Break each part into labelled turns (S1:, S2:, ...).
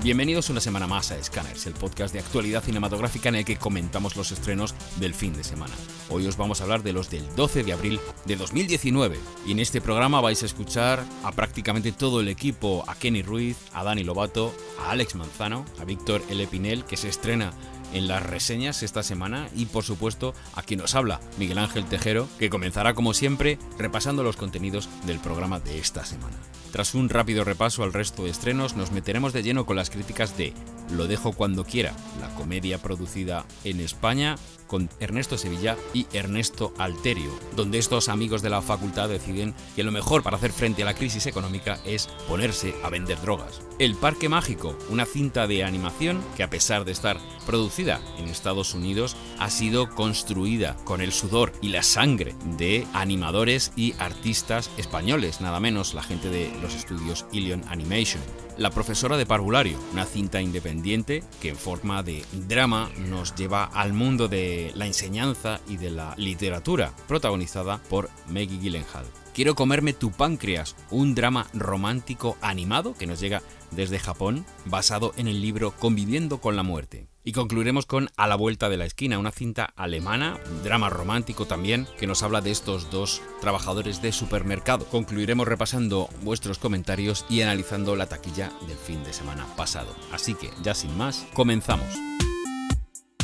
S1: Bienvenidos una semana más a Scanners, el podcast de actualidad cinematográfica en el que comentamos los estrenos del fin de semana. Hoy os vamos a hablar de los del 12 de abril de 2019 y en este programa vais a escuchar a prácticamente todo el equipo, a Kenny Ruiz, a Dani Lobato, a Alex Manzano, a Víctor L. Pinel, que se estrena en las reseñas esta semana, y por supuesto a quien nos habla, Miguel Ángel Tejero, que comenzará como siempre repasando los contenidos del programa de esta semana. Tras un rápido repaso al resto de estrenos, nos meteremos de lleno con las críticas de Lo dejo cuando quiera, la comedia producida en España con Ernesto Sevilla y Ernesto Alterio, donde estos amigos de la facultad deciden que lo mejor para hacer frente a la crisis económica es ponerse a vender drogas. El Parque Mágico, una cinta de animación que, a pesar de estar producida en Estados Unidos, ha sido construida con el sudor y la sangre de animadores y artistas españoles, nada menos, la gente de los estudios Ilion Animation. La profesora de parvulario, una cinta independiente que en forma de drama nos lleva al mundo de la enseñanza y de la literatura, protagonizada por Maggie Gyllenhaal. Quiero comerme tu páncreas, un drama romántico animado que nos llega desde Japón, basado en el libro Conviviendo con la muerte. Y concluiremos con A la vuelta de la esquina, una cinta alemana, un drama romántico también, que nos habla de estos dos trabajadores de supermercado. Concluiremos repasando vuestros comentarios y analizando la taquilla del fin de semana pasado. Así que, ya sin más, comenzamos.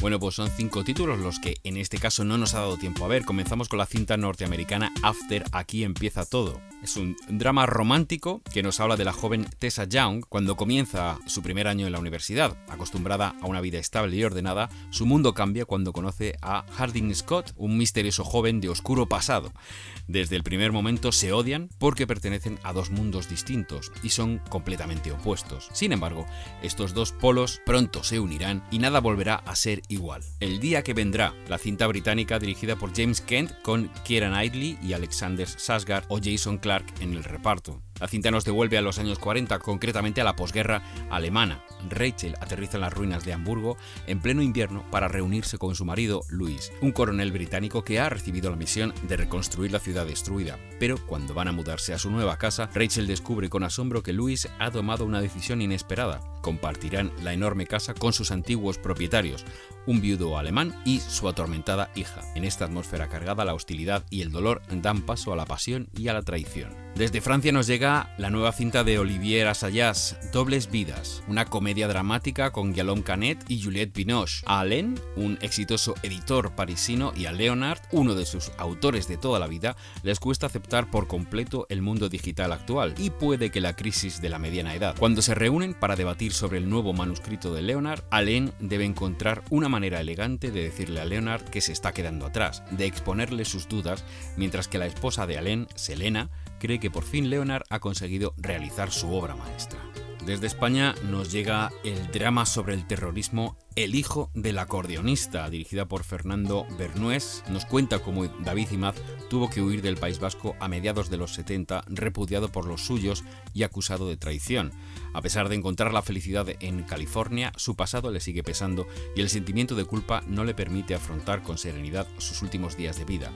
S1: Bueno, pues son 5 títulos los que en este caso no nos ha dado tiempo a ver. Comenzamos con la cinta norteamericana After, aquí empieza todo. Es un drama romántico que nos habla de la joven Tessa Young cuando comienza su primer año en la universidad. Acostumbrada a una vida estable y ordenada, su mundo cambia cuando conoce a Hardin Scott, un misterioso joven de oscuro pasado. Desde el primer momento se odian porque pertenecen a dos mundos distintos y son completamente opuestos. Sin embargo, estos dos polos pronto se unirán y nada volverá a ser igual. El día que vendrá, la cinta británica dirigida por James Kent con Keira Knightley y Alexander Skarsgård o Jason Clarke en el reparto. La cinta nos devuelve a los años 40, concretamente a la posguerra alemana. Rachel aterriza en las ruinas de Hamburgo en pleno invierno para reunirse con su marido Louis, un coronel británico que ha recibido la misión de reconstruir la ciudad destruida. Pero cuando van a mudarse a su nueva casa, Rachel descubre con asombro que Louis ha tomado una decisión inesperada. Compartirán la enorme casa con sus antiguos propietarios, un viudo alemán y su atormentada hija. En esta atmósfera cargada, la hostilidad y el dolor dan paso a la pasión y a la traición. Desde Francia nos llega la nueva cinta de Olivier Assayas, Dobles vidas, una comedia dramática con Guillaume Canet y Juliette Binoche. A Alain, un exitoso editor parisino, y a Leonard, uno de sus autores de toda la vida, les cuesta aceptar por completo el mundo digital actual y puede que la crisis de la mediana edad. Cuando se reúnen para debatir sobre el nuevo manuscrito de Leonard, Alain debe encontrar una manera elegante de decirle a Leonard que se está quedando atrás, de exponerle sus dudas, mientras que la esposa de Alain, Selena, cree que por fin Leonard ha conseguido realizar su obra maestra. Desde España nos llega el drama sobre el terrorismo El hijo del acordeonista, dirigida por Fernando Bernués. Nos cuenta cómo David Imaz tuvo que huir del País Vasco a mediados de los 70, repudiado por los suyos y acusado de traición. A pesar de encontrar la felicidad en California, su pasado le sigue pesando y el sentimiento de culpa no le permite afrontar con serenidad sus últimos días de vida.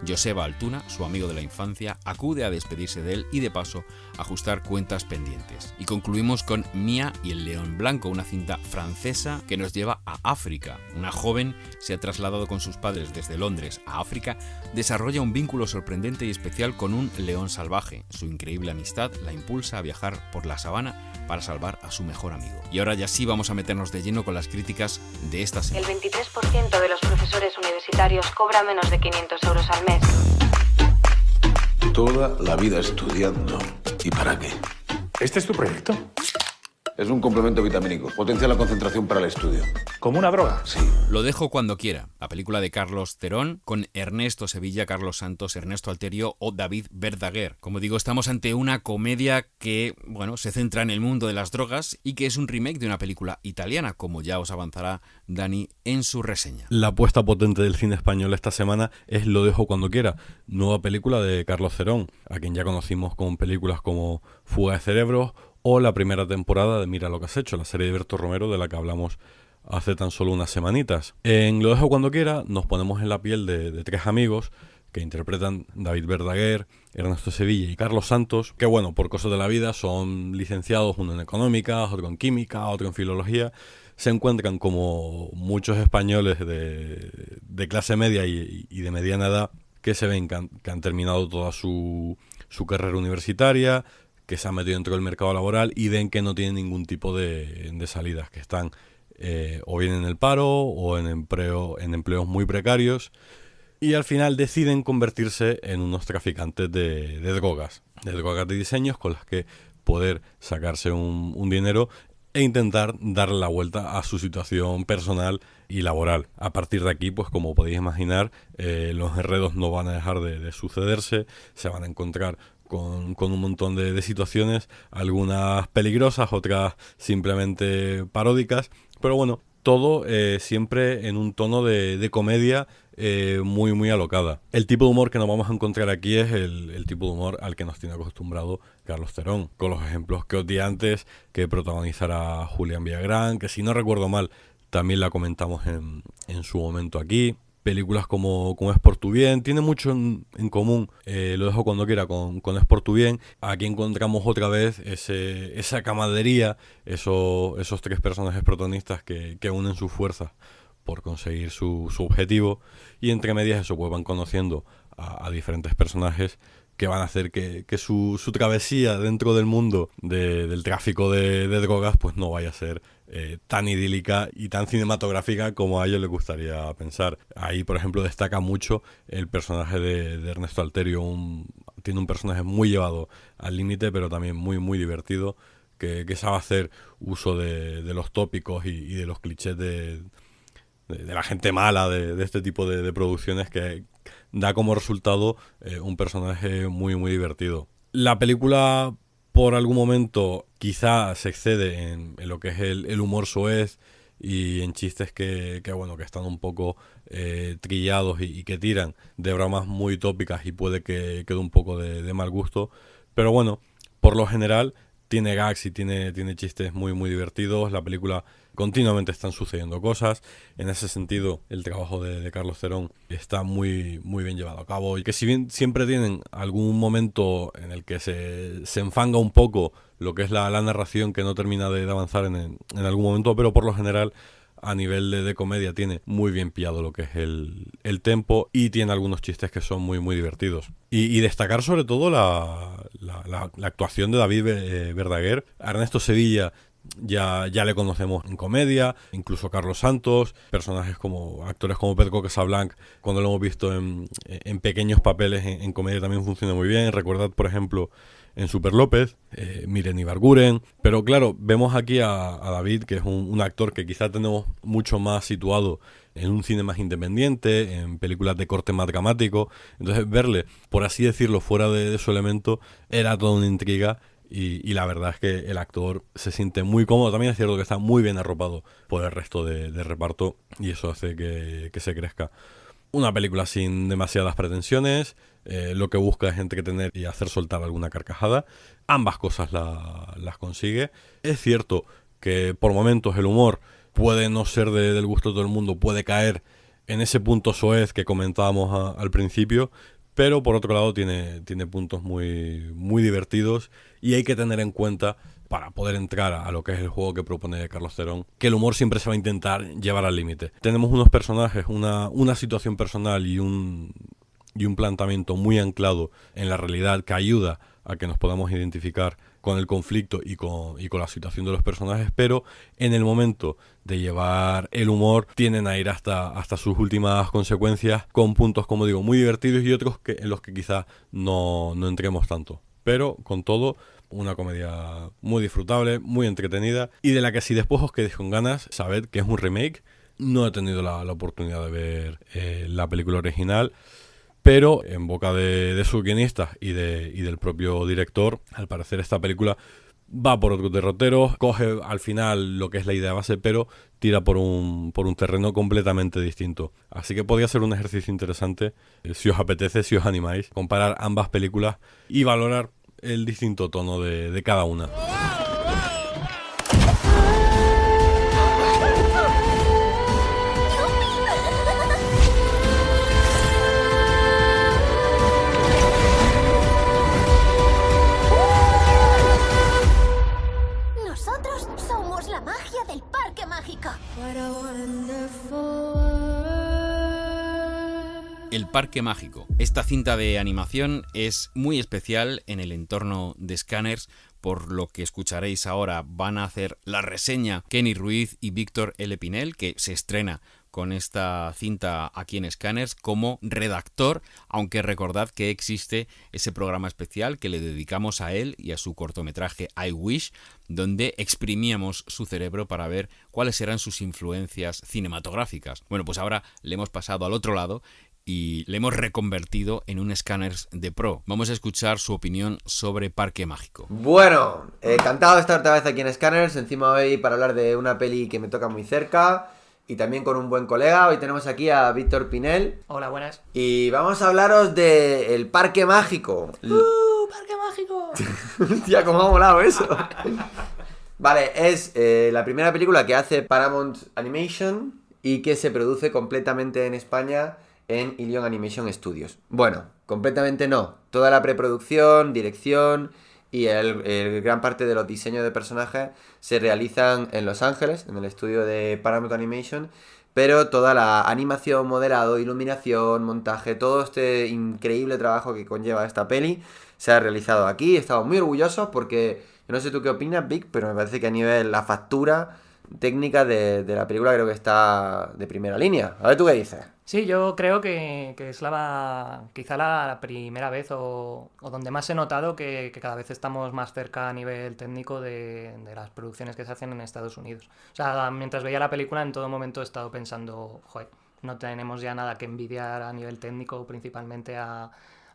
S1: Joseba Altuna, su amigo de la infancia, acude a despedirse de él y de paso ajustar cuentas pendientes. Y concluimos con Mía y el león blanco, una cinta francesa que nos lleva a África. Una joven se ha trasladado con sus padres desde Londres a África, desarrolla un vínculo sorprendente y especial con un león salvaje. Su increíble amistad la impulsa a viajar por la sabana para salvar a su mejor amigo. Y ahora ya sí vamos a meternos de lleno con las críticas de esta semana.
S2: El 23% de los profesores universitarios cobra menos de 500 euros al mes.
S3: Toda la vida estudiando. ¿Y para qué?
S4: ¿Este es tu proyecto?
S3: Es un complemento vitamínico. Potencia la concentración para el estudio.
S4: ¿Como una droga?
S3: Sí.
S1: Lo dejo cuando quiera. La película de Carlos Terón con Ernesto Sevilla, Carlos Santos, Ernesto Alterio o David Verdaguer. Como digo, estamos ante una comedia que, se centra en el mundo de las drogas y que es un remake de una película italiana, como ya os avanzará Dani en su reseña.
S5: La apuesta potente del cine español esta semana es Lo dejo cuando quiera, nueva película de Carlos Terón, a quien ya conocimos con películas como Fuga de cerebros o la primera temporada de Mira lo que has hecho, la serie de Berto Romero de la que hablamos hace tan solo unas semanitas. En Lo dejo cuando quiera nos ponemos en la piel de tres amigos que interpretan David Verdaguer, Ernesto Sevilla y Carlos Santos, que bueno, por cosas de la vida son licenciados, uno en económicas, otro en química, otro en filología. Se encuentran como muchos españoles de clase media y de mediana edad que se ven que han terminado toda su carrera universitaria, que se han metido dentro del mercado laboral y ven que no tienen ningún tipo de salidas, que están o bien en el paro o en empleos muy precarios, y al final deciden convertirse en unos traficantes de drogas de diseños con las que poder sacarse un dinero e intentar darle la vuelta a su situación personal y laboral. A partir de aquí, pues como podéis imaginar, los enredos no van a dejar de sucederse, se van a encontrar con un montón de situaciones, algunas peligrosas, otras simplemente paródicas, pero bueno, todo siempre en un tono de comedia muy muy alocada. El tipo de humor que nos vamos a encontrar aquí es el tipo de humor al que nos tiene acostumbrado Carlos Terón, con los ejemplos que os di antes, que protagonizará Julián Villagrán, que si no recuerdo mal también la comentamos en su momento aquí. Películas como Es por tu bien, tiene mucho en común, lo dejo cuando quiera, con Es por tu bien. Aquí encontramos otra vez esa camaradería, esos tres personajes protagonistas que unen sus fuerzas por conseguir su objetivo, y entre medias eso, pues van conociendo a diferentes personajes que van a hacer que su travesía dentro del mundo del tráfico de drogas pues no vaya a ser tan idílica y tan cinematográfica como a ellos les gustaría pensar. Ahí, por ejemplo, destaca mucho el personaje de Ernesto Alterio. Tiene un personaje muy llevado al límite, pero también muy muy divertido, que sabe hacer uso de los tópicos y de los clichés de la gente mala de este tipo de producciones, que da como resultado un personaje muy muy divertido. La película por algún momento quizá se excede en lo que es el humor soez y en chistes que están un poco trillados y que tiran de bromas muy tópicas, y puede que quede un poco de mal gusto, pero bueno, por lo general tiene gags y tiene chistes muy muy divertidos. La película continuamente están sucediendo cosas. En ese sentido, el trabajo de Carlos Terón está muy muy bien llevado a cabo, y que si bien siempre tienen algún momento en el que se enfanga un poco lo que es la narración, que no termina de avanzar en algún momento, pero por lo general a nivel de comedia tiene muy bien pillado lo que es el tempo, y tiene algunos chistes que son muy muy divertidos. Y destacar sobre todo la actuación de David Verdaguer. A Ernesto Sevilla ya le conocemos en comedia, incluso Carlos Santos, actores como Pedro Casablanc, cuando lo hemos visto en pequeños papeles en comedia también funciona muy bien. Recordad, por ejemplo, en Super López, Miren Ibarguren. Pero claro, vemos aquí a David, que es un actor que quizá tenemos mucho más situado en un cine más independiente, en películas de corte más dramático. Entonces verle, por así decirlo, fuera de su elemento, era toda una intriga. Y la verdad es que el actor se siente muy cómodo. También es cierto que está muy bien arropado por el resto de reparto, y eso hace que se crezca. Una película sin demasiadas pretensiones, lo que busca es entretener y hacer soltar alguna carcajada. Ambas cosas las consigue. Es cierto que por momentos el humor puede no ser del gusto de todo el mundo, puede caer en ese punto soez que comentábamos al principio, pero por otro lado tiene puntos muy, muy divertidos, y hay que tener en cuenta, para poder entrar a lo que es el juego que propone Carlos Terón, que el humor siempre se va a intentar llevar al límite. Tenemos unos personajes, una situación personal y un planteamiento muy anclado en la realidad, que ayuda a que nos podamos identificar con el conflicto y con la situación de los personajes, pero en el momento de llevar el humor tienden a ir hasta sus últimas consecuencias, con puntos, como digo, muy divertidos, y otros en los que quizás no entremos tanto. Pero con todo, una comedia muy disfrutable, muy entretenida, y de la que si después os quedéis con ganas, sabed que es un remake. No he tenido la oportunidad de ver la película original, pero en boca de sus guionistas y del propio director, al parecer esta película va por otros derroteros, coge al final lo que es la idea base, pero tira por un terreno completamente distinto. Así que podría ser un ejercicio interesante, si os apetece, si os animáis, comparar ambas películas y valorar el distinto tono de cada una.
S1: Parque Mágico. Esta cinta de animación es muy especial en el entorno de Scanners, por lo que escucharéis ahora. Van a hacer la reseña Kenny Ruiz y Víctor L. Pinel, que se estrena con esta cinta aquí en Scanners como redactor, aunque recordad que existe ese programa especial que le dedicamos a él y a su cortometraje I Wish, donde exprimíamos su cerebro para ver cuáles eran sus influencias cinematográficas. Bueno, pues ahora le hemos pasado al otro lado y le hemos reconvertido en un Scanners de pro. Vamos a escuchar su opinión sobre Parque Mágico.
S6: Bueno, encantado de estar otra vez aquí en Scanners, encima hoy para hablar de una peli que me toca muy cerca y también con un buen colega. Hoy tenemos aquí a Víctor Pinel.
S7: Hola, buenas.
S6: Y vamos a hablaros de El Parque Mágico.
S7: ¡Parque Mágico!
S6: Hostia, cómo ha molado eso. Vale, es la primera película que hace Paramount Animation y que se produce completamente en España en Ilion Animation Studios. Bueno, completamente no. Toda la preproducción, dirección y el gran parte de los diseños de personajes se realizan en Los Ángeles, en el estudio de Paramount Animation, pero toda la animación, modelado, iluminación, montaje, todo este increíble trabajo que conlleva esta peli se ha realizado aquí. Estamos muy orgullosos porque, yo no sé tú qué opinas, Vic, pero me parece que a nivel la factura técnica de la película creo que está de primera línea. A ver tú qué dices.
S7: Sí, yo creo que es quizá la primera vez o donde más he notado que cada vez estamos más cerca a nivel técnico de las producciones que se hacen en Estados Unidos. O sea, mientras veía la película en todo momento he estado pensando, joder, no tenemos ya nada que envidiar a nivel técnico, principalmente a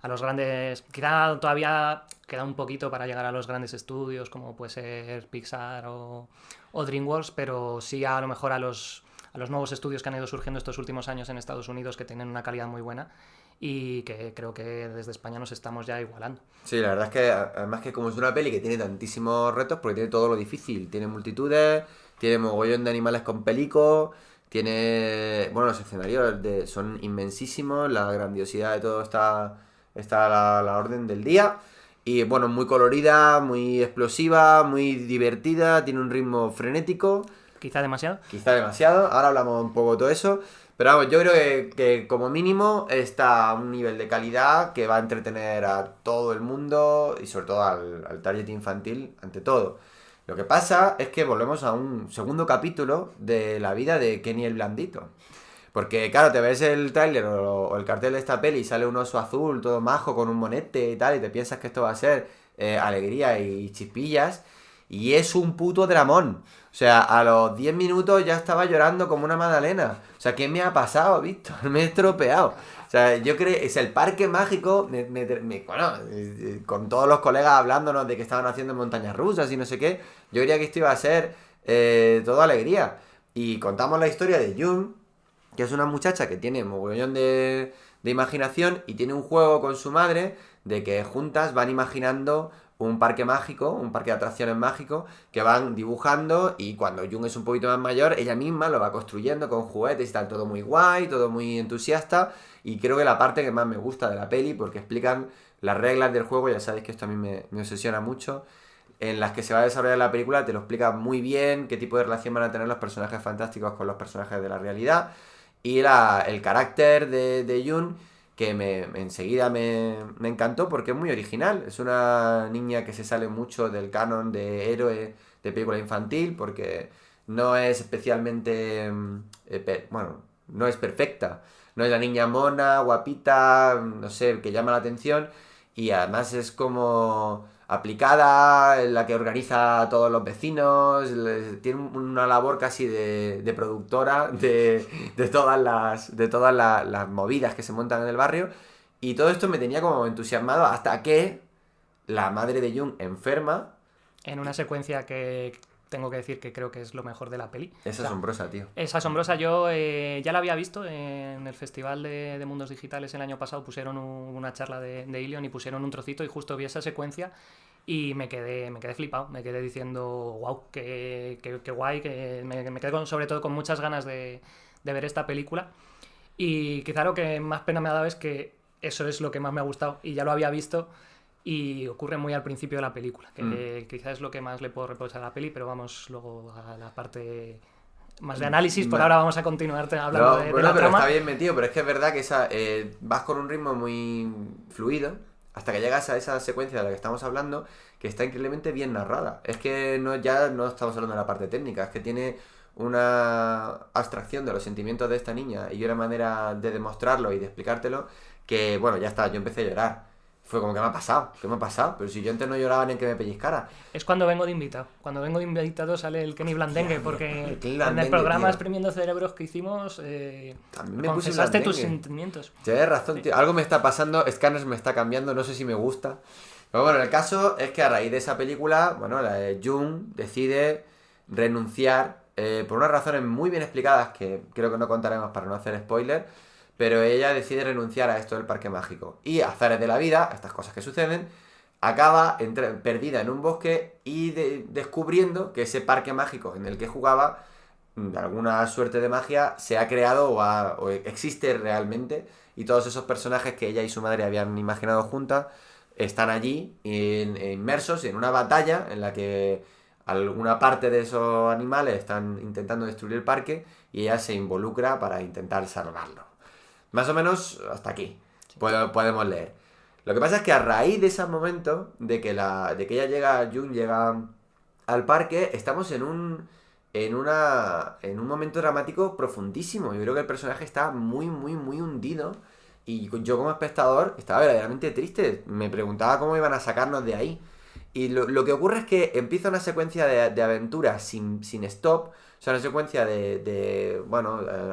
S7: los grandes. Quizá todavía queda un poquito para llegar a los grandes estudios como puede ser Pixar o DreamWorks, pero sí a lo mejor a los nuevos estudios que han ido surgiendo estos últimos años en Estados Unidos, que tienen una calidad muy buena y que creo que desde España nos estamos ya igualando.
S6: Sí, la verdad es que además que como es una peli que tiene tantísimos retos, porque tiene todo lo difícil, tiene multitudes, tiene mogollón de animales con pelicos, tiene, bueno, los escenarios son inmensísimos, la grandiosidad de todo está a la orden del día. Y bueno, muy colorida, muy explosiva, muy divertida, tiene un ritmo frenético.
S7: ¿Quizá demasiado?
S6: Quizá demasiado, ahora hablamos un poco de todo eso. Pero vamos, yo creo que como mínimo está a un nivel de calidad que va a entretener a todo el mundo y sobre todo al target infantil ante todo. Lo que pasa es que volvemos a un segundo capítulo de la vida de Kenny el Blandito. Porque claro, te ves el tráiler o el cartel de esta peli y sale un oso azul todo majo con un monete y tal y te piensas que esto va a ser alegría y chispillas y es un puto dramón. O sea, a los 10 minutos ya estaba llorando como una magdalena. O sea, ¿qué me ha pasado, Víctor? Me he estropeado. O sea, yo creo es el Parque Mágico, con todos los colegas hablándonos de que estaban haciendo montañas rusas y no sé qué, yo creía que esto iba a ser toda alegría. Y contamos la historia de June, que es una muchacha que tiene mogollón de imaginación y tiene un juego con su madre de que juntas van imaginando un parque mágico, un parque de atracciones mágico, que van dibujando y cuando Jung es un poquito más mayor, ella misma lo va construyendo con juguetes y tal, todo muy guay, todo muy entusiasta y creo que la parte que más me gusta de la peli, porque explican las reglas del juego, ya sabéis que esto a mí me obsesiona mucho, en las que se va a desarrollar la película, te lo explica muy bien, qué tipo de relación van a tener los personajes fantásticos con los personajes de la realidad y el carácter de June, que enseguida me encantó porque es muy original. Es una niña que se sale mucho del canon de héroe de película infantil porque no es especialmente... bueno, no es perfecta. No es la niña mona, guapita, no sé, que llama la atención y además es como aplicada, la que organiza a todos los vecinos, tiene una labor casi de productora de todas las movidas que se montan en el barrio y todo esto me tenía como entusiasmado hasta que la madre de Jung enferma.
S7: En una secuencia que tengo que decir que creo que es lo mejor de la peli.
S6: Es asombrosa, tío.
S7: Es asombrosa. Yo ya la había visto en el Festival de Mundos Digitales el año pasado. Pusieron una charla de Ilion y pusieron un trocito y justo vi esa secuencia y me quedé flipado. Me quedé diciendo, wow, qué guay. Que me quedé sobre todo con muchas ganas de ver esta película. Y quizá lo que más pena me ha dado es que eso es lo que más me ha gustado y ya lo había visto. Y ocurre muy al principio de la película, que quizás es lo que más le puedo reprochar a la peli, pero vamos luego a la parte más de análisis. Por ahora vamos a continuar hablando
S6: No,
S7: de la
S6: pero
S7: trama.
S6: está bien metido, pero es que es verdad que vas con un ritmo muy fluido hasta que llegas a esa secuencia de la que estamos hablando, que está increíblemente bien narrada. Es que ya no estamos hablando de la parte técnica, es que tiene una abstracción de los sentimientos de esta niña y una manera de demostrarlo y de explicártelo que, bueno, ya está, yo empecé a llorar. Fue como, ¿qué me ha pasado? ¿Qué me ha pasado? Pero si yo antes no lloraba ni en que me pellizcara.
S7: Es cuando vengo de invitado. Cuando vengo de invitado sale el Kenny Blandengue, porque
S6: el Kenny
S7: en
S6: Blandengue,
S7: el programa
S6: tío.
S7: Exprimiendo Cerebros que hicimos,
S6: También me puse
S7: confesaste tus
S6: Blandengue.
S7: sentimientos.
S6: Tienes razón, tío. Algo me está pasando, Scanners me está cambiando, no sé si me gusta. Pero bueno, el caso es que a raíz de esa película, bueno, Jung decide renunciar por unas razones muy bien explicadas que creo que no contaremos para no hacer spoiler, pero ella decide renunciar a esto del parque mágico. Y azares de la vida, estas cosas que suceden, acaba perdida en un bosque y descubriendo que ese parque mágico en el que jugaba, de alguna suerte de magia, se ha creado o existe realmente, y todos esos personajes que ella y su madre habían imaginado juntas están allí inmersos en una batalla en la que alguna parte de esos animales están intentando destruir el parque y ella se involucra para intentar salvarlo. Más o menos hasta aquí podemos leer. Lo que pasa es que a raíz de ese momento de que Jung llega al parque, estamos en un momento dramático profundísimo. Yo creo que el personaje está muy, muy, muy hundido. Y yo como espectador estaba verdaderamente triste. Me preguntaba cómo iban a sacarnos de ahí. Y lo que ocurre es que empieza una secuencia de aventuras sin stop. O sea, una secuencia de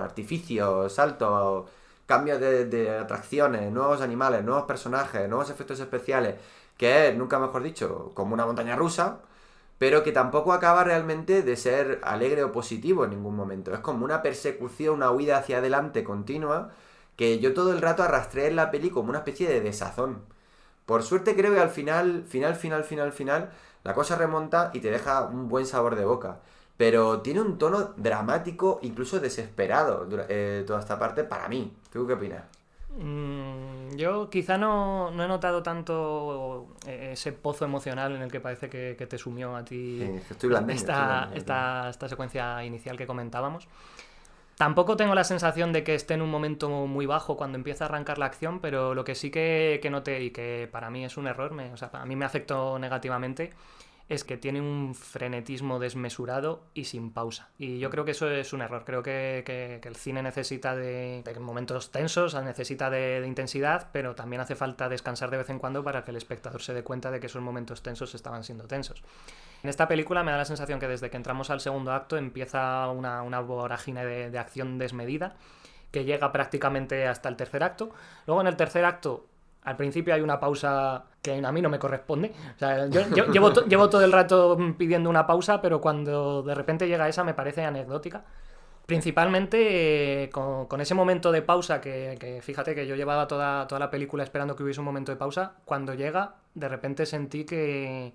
S6: artificios, saltos, cambios de atracciones, nuevos animales, nuevos personajes, nuevos efectos especiales. Que es, nunca mejor dicho, como una montaña rusa. Pero que tampoco acaba realmente de ser alegre o positivo en ningún momento. Es como una persecución, una huida hacia adelante continua, que yo todo el rato arrastré en la peli como una especie de desazón. Por suerte creo que al final, la cosa remonta y te deja un buen sabor de boca. Pero tiene un tono dramático, incluso desesperado, toda esta parte, para mí. ¿Tú qué opinas?
S7: Yo quizá no he notado tanto ese pozo emocional en el que parece que te sumió a ti esta secuencia inicial que comentábamos. Tampoco tengo la sensación de que esté en un momento muy bajo cuando empieza a arrancar la acción, pero lo que sí que noté y que para mí es un error, a mí me afectó negativamente, es que tiene un frenetismo desmesurado y sin pausa. Y yo creo que eso es un error. Creo que el cine necesita de momentos tensos, necesita de intensidad, pero también hace falta descansar de vez en cuando para que el espectador se dé cuenta de que esos momentos tensos estaban siendo tensos. En esta película me da la sensación que desde que entramos al segundo acto empieza una vorágine de acción desmedida que llega prácticamente hasta el tercer acto. Luego en el tercer acto, al principio hay una pausa que a mí no me corresponde. O sea, yo llevo todo el rato pidiendo una pausa, pero cuando de repente llega esa me parece anecdótica. Principalmente con ese momento de pausa que fíjate que yo llevaba toda la película esperando que hubiese un momento de pausa. Cuando llega, de repente sentí que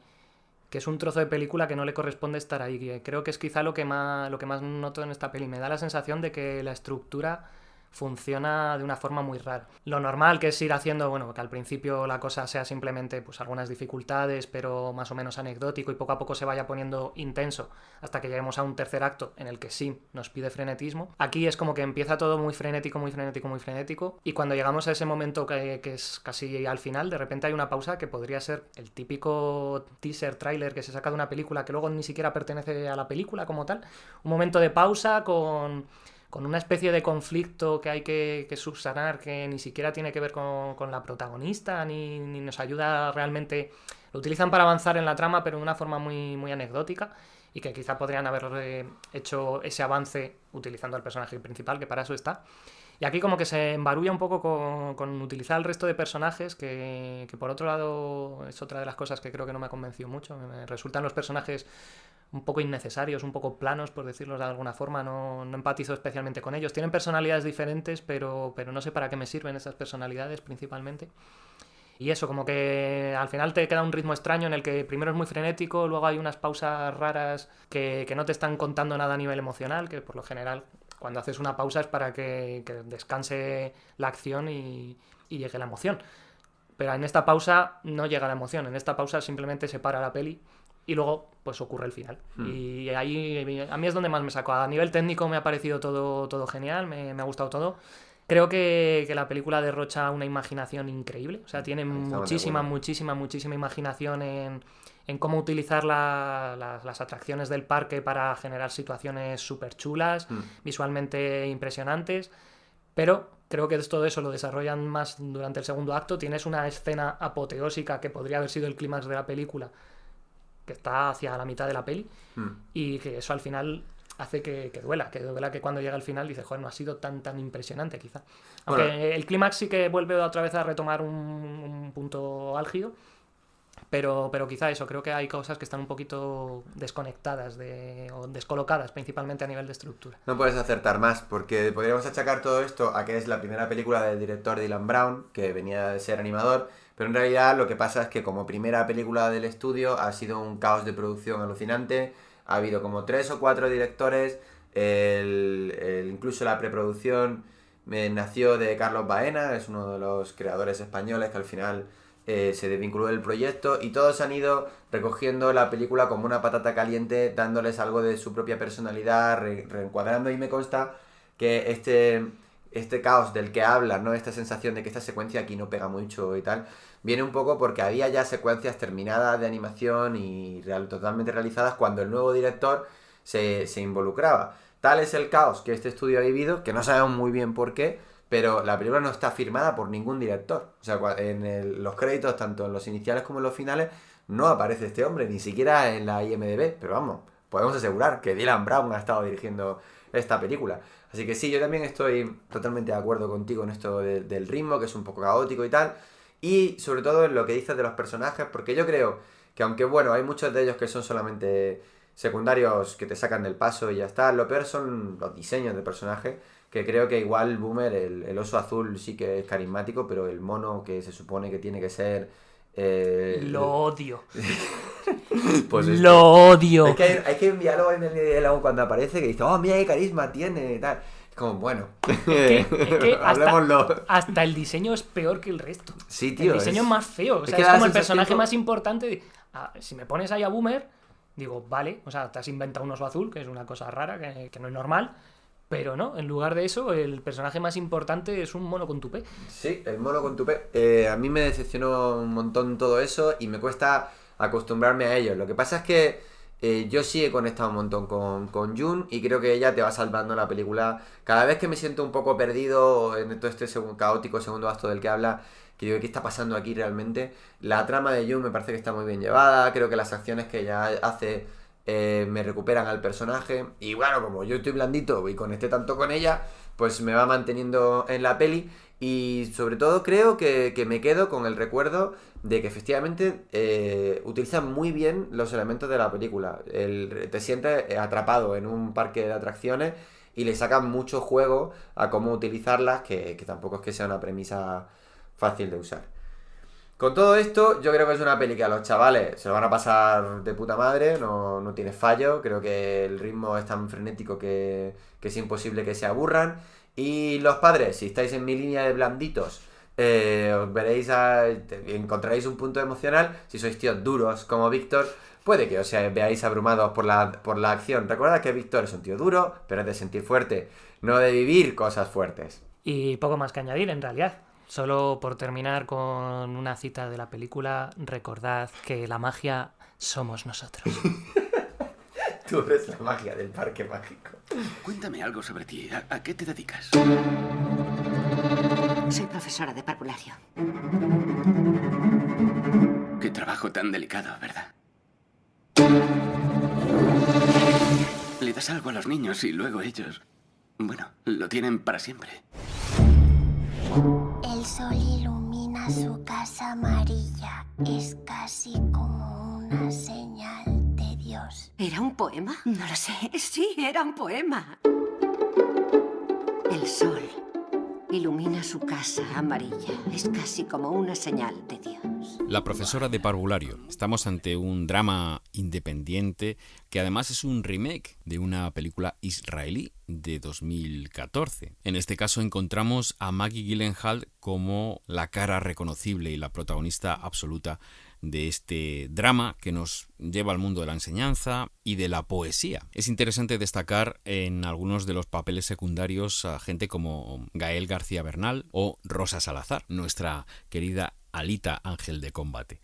S7: es un trozo de película que no le corresponde estar ahí. Creo que es quizá lo que más noto en esta peli. Me da la sensación de que la estructura funciona de una forma muy rara. Lo normal que es ir haciendo, que al principio la cosa sea simplemente pues algunas dificultades, pero más o menos anecdótico, y poco a poco se vaya poniendo intenso hasta que lleguemos a un tercer acto en el que sí nos pide frenetismo. Aquí es como que empieza todo muy frenético, y cuando llegamos a ese momento que es casi al final, de repente hay una pausa que podría ser el típico teaser trailer que se saca de una película que luego ni siquiera pertenece a la película como tal. Un momento de pausa con una especie de conflicto que hay que subsanar, que ni siquiera tiene que ver con la protagonista, ni nos ayuda realmente. Lo utilizan para avanzar en la trama, pero de una forma muy, muy anecdótica, y que quizá podrían haber hecho ese avance utilizando al personaje principal, que para eso está. Y aquí como que se embarulla un poco con utilizar el resto de personajes, que por otro lado es otra de las cosas que creo que no me ha convencido mucho. Me resultan los personajes un poco innecesarios, un poco planos, por decirlo de alguna forma. No empatizo especialmente con ellos. Tienen personalidades diferentes, pero no sé para qué me sirven esas personalidades principalmente. Y eso, como que al final te queda un ritmo extraño en el que primero es muy frenético, luego hay unas pausas raras que no te están contando nada a nivel emocional, que por lo general cuando haces una pausa es para que descanse la acción y llegue la emoción. Pero en esta pausa no llega la emoción, en esta pausa simplemente se para la peli y luego pues ocurre el final. Y ahí a mí es donde más me sacó. A nivel técnico me ha parecido todo genial, me ha gustado todo. Creo que la película derrocha una imaginación increíble. O sea, tiene muchísima imaginación en cómo utilizar las atracciones del parque para generar situaciones súper chulas, visualmente impresionantes. Pero creo que todo eso lo desarrollan más durante el segundo acto. Tienes una escena apoteósica que podría haber sido el clímax de la película, que está hacia la mitad de la peli, y que eso al final hace que duela que cuando llega al final dices, joder, no ha sido tan impresionante quizá. Aunque el clímax sí que vuelve otra vez a retomar un punto álgido, pero quizá eso, creo que hay cosas que están un poquito desconectadas o descolocadas, principalmente a nivel de estructura.
S6: No puedes acertar más, porque podríamos achacar todo esto a que es la primera película del director Dylan Brown, que venía de ser animador, pero en realidad lo que pasa es que como primera película del estudio ha sido un caos de producción alucinante. Ha habido como 3 o 4 directores, incluso la preproducción nació de Carlos Baena, es uno de los creadores españoles que al final se desvinculó del proyecto, y todos han ido recogiendo la película como una patata caliente, dándoles algo de su propia personalidad, reencuadrando, y me consta que este caos del que hablan, ¿no? Esta sensación de que esta secuencia aquí no pega mucho y tal, viene un poco porque había ya secuencias terminadas de animación y totalmente realizadas cuando el nuevo director se involucraba. Tal es el caos que este estudio ha vivido, que no sabemos muy bien por qué, pero la película no está firmada por ningún director. O sea, en los créditos, tanto en los iniciales como en los finales, no aparece este hombre, ni siquiera en la IMDb. Pero vamos, podemos asegurar que Dylan Brown ha estado dirigiendo esta película. Así que sí, yo también estoy totalmente de acuerdo contigo en esto del ritmo, que es un poco caótico y tal. Y sobre todo en lo que dices de los personajes, porque yo creo que aunque bueno, hay muchos de ellos que son solamente secundarios que te sacan del paso y ya está, lo peor son los diseños de personajes, que creo que igual Boomer, el oso azul sí que es carismático, pero el mono que se supone que tiene que ser...
S7: Lo odio.
S6: Pues
S7: lo odio.
S6: Es que hay que enviarlo en el diálogo cuando aparece, que dice, oh, mira qué carisma tiene y tal. Es como, bueno,
S7: es que
S6: hablemoslo.
S7: hasta el diseño es peor que el resto.
S6: Sí, tío.
S7: El diseño es más feo. O sea,
S6: que
S7: es
S6: da
S7: como
S6: la
S7: el personaje
S6: sensación
S7: más importante. Si me pones ahí a Boomer, digo, vale, o sea, te has inventado un oso azul, que es una cosa rara, que no es normal. Pero no, en lugar de eso, el personaje más importante es un mono con tupé. Sí, el mono con tupé. A mí me decepcionó un montón todo eso y me cuesta acostumbrarme a ello. Lo que pasa es que yo sí he conectado un montón con June, y creo que ella te va salvando la película. Cada vez que me siento un poco perdido en todo este caótico segundo acto del que habla, que digo, ¿qué está pasando aquí realmente? La trama de June me parece que está muy bien llevada. Creo que las acciones que ella hace... me recuperan al personaje, y bueno, como yo estoy blandito y conecté tanto con ella, pues me va manteniendo en la peli. Y sobre todo creo que me quedo con el recuerdo de que efectivamente utilizan muy bien los elementos de la película. Te sientes atrapado en un parque de atracciones y le sacan mucho juego a cómo utilizarlas, que tampoco es que sea una premisa fácil de usar. Con todo esto, yo creo que es una peli que a los chavales se lo van a pasar de puta madre, no tiene fallo. Creo que el ritmo es tan frenético que es imposible que se aburran. Y los padres, si estáis en mi línea de blanditos, encontraréis un punto emocional. Si sois tíos duros como Víctor, puede que os veáis abrumados por la acción. Recuerda que Víctor es un tío duro, pero es de sentir fuerte, no de vivir cosas fuertes. Y poco más que añadir, en realidad. Solo por terminar con una cita de la película, recordad que la magia somos nosotros.
S6: Tú eres la magia del parque mágico.
S8: Cuéntame algo sobre ti. ¿A qué te dedicas?
S9: Soy profesora de parvulario.
S8: Qué trabajo tan delicado, ¿verdad? Le das algo a los niños y luego ellos, bueno, lo tienen para siempre.
S10: El sol ilumina su casa amarilla. Es casi como una señal de Dios.
S9: ¿Era un poema? No lo sé. Sí, era un poema. El sol ilumina su casa amarilla. Es casi como una señal de Dios.
S1: La profesora de parvulario. Estamos ante un drama independiente que además es un remake de una película israelí de 2014. En este caso encontramos a Maggie Gyllenhaal como la cara reconocible y la protagonista absoluta de este drama que nos lleva al mundo de la enseñanza y de la poesía. Es interesante destacar en algunos de los papeles secundarios a gente como Gael García Bernal o Rosa Salazar, nuestra querida Alita Ángel de Combate.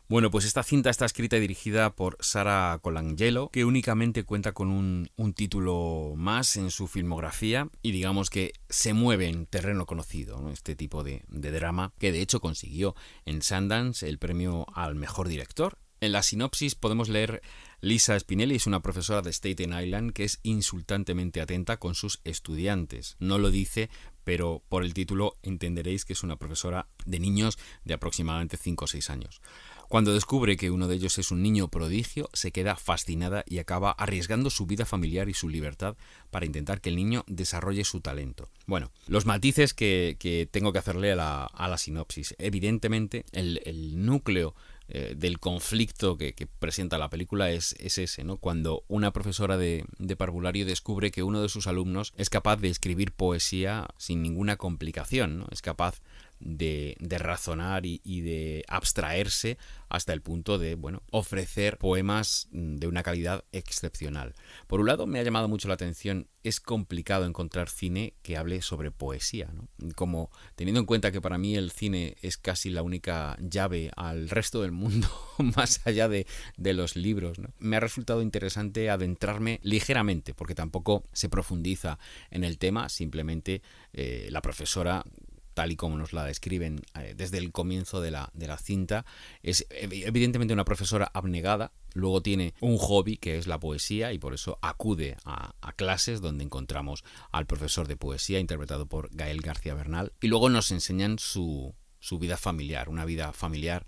S1: Bueno, pues esta cinta está escrita y dirigida por Sara Colangelo, que únicamente cuenta con un título más en su filmografía y digamos que se mueve en terreno conocido, ¿no? Este tipo de drama, que de hecho consiguió en Sundance el premio al mejor director. En la sinopsis podemos leer: Lisa Spinelli es una profesora de Staten Island que es insultantemente atenta con sus estudiantes. No lo dice, pero por el título entenderéis que es una profesora de niños de aproximadamente 5 o 6 años. Cuando descubre que uno de ellos es un niño prodigio, se queda fascinada y acaba arriesgando su vida familiar y su libertad para intentar que el niño desarrolle su talento. Bueno, los matices que tengo que hacerle a la sinopsis. Evidentemente, el núcleo del conflicto que presenta la película es ese, ¿no? Cuando una profesora de parvulario descubre que uno de sus alumnos es capaz de escribir poesía sin ninguna complicación, ¿no? Es capaz de razonar y de abstraerse hasta el punto de, ofrecer poemas de una calidad excepcional. Por un lado, me ha llamado mucho la atención, es complicado encontrar cine que hable sobre poesía, ¿no? Como teniendo en cuenta que para mí el cine es casi la única llave al resto del mundo, más allá de los libros, ¿no? Me ha resultado interesante adentrarme ligeramente, porque tampoco se profundiza en el tema, simplemente la profesora, tal y como nos la describen desde el comienzo de la cinta, es evidentemente una profesora abnegada. Luego tiene un hobby que es la poesía y por eso acude a clases donde encontramos al profesor de poesía interpretado por Gael García Bernal, y luego nos enseñan su vida familiar, una vida familiar,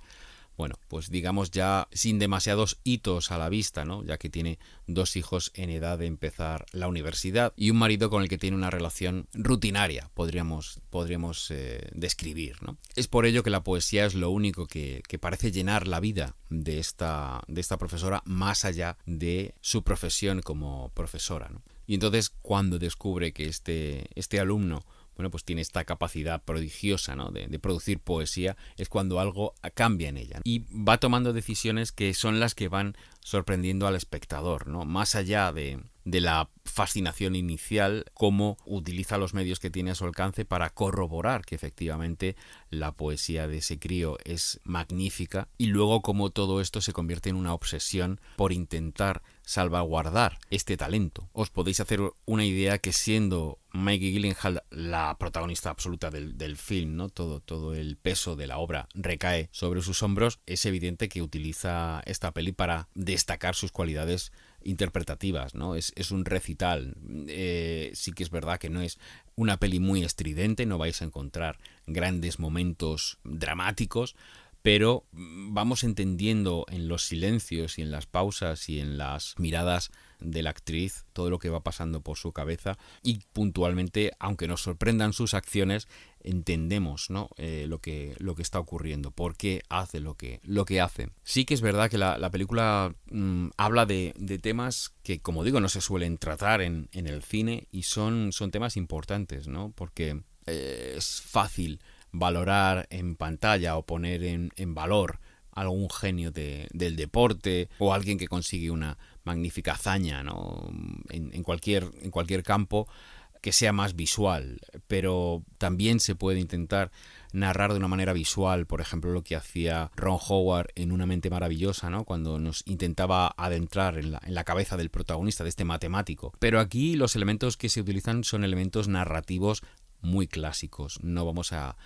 S1: pues digamos ya sin demasiados hitos a la vista, ¿no? Ya que tiene 2 hijos en edad de empezar la universidad y un marido con el que tiene una relación rutinaria, podríamos describir, ¿no? Es por ello que la poesía es lo único que parece llenar la vida de esta profesora, más allá de su profesión como profesora, ¿no? Y entonces, cuando descubre que este alumno pues tiene esta capacidad prodigiosa, ¿no? de producir poesía, es cuando algo cambia en ella. Y va tomando decisiones que son las que van sorprendiendo al espectador, ¿no? Más allá de la fascinación inicial, cómo utiliza los medios que tiene a su alcance para corroborar que efectivamente la poesía de ese crío es magnífica, y luego cómo todo esto se convierte en una obsesión por intentar salvaguardar este talento. Os podéis hacer una idea que, siendo Maggie Gyllenhaal la protagonista absoluta del film, ¿no? Todo el peso de la obra recae sobre sus hombros. Es evidente que utiliza esta peli para destacar sus cualidades interpretativas, ¿no? Es un recital. Sí que es verdad que no es una peli muy estridente, no vais a encontrar grandes momentos dramáticos, pero vamos entendiendo en los silencios y en las pausas y en las miradas de la actriz todo lo que va pasando por su cabeza, y puntualmente, aunque nos sorprendan sus acciones, entendemos, ¿no? lo que está ocurriendo, por qué hace lo que hace. Sí que es verdad que la película habla de temas que, como digo, no se suelen tratar en el cine, y son temas importantes, ¿no? Porque es fácil valorar en pantalla o poner en valor algún genio del deporte o alguien que consigue una magnífica hazaña, ¿no? en cualquier campo que sea más visual, pero también se puede intentar narrar de una manera visual, por ejemplo lo que hacía Ron Howard en Una mente maravillosa, ¿no? Cuando nos intentaba adentrar en la cabeza del protagonista, de este matemático. Pero aquí los elementos que se utilizan son elementos narrativos muy clásicos. No vamos a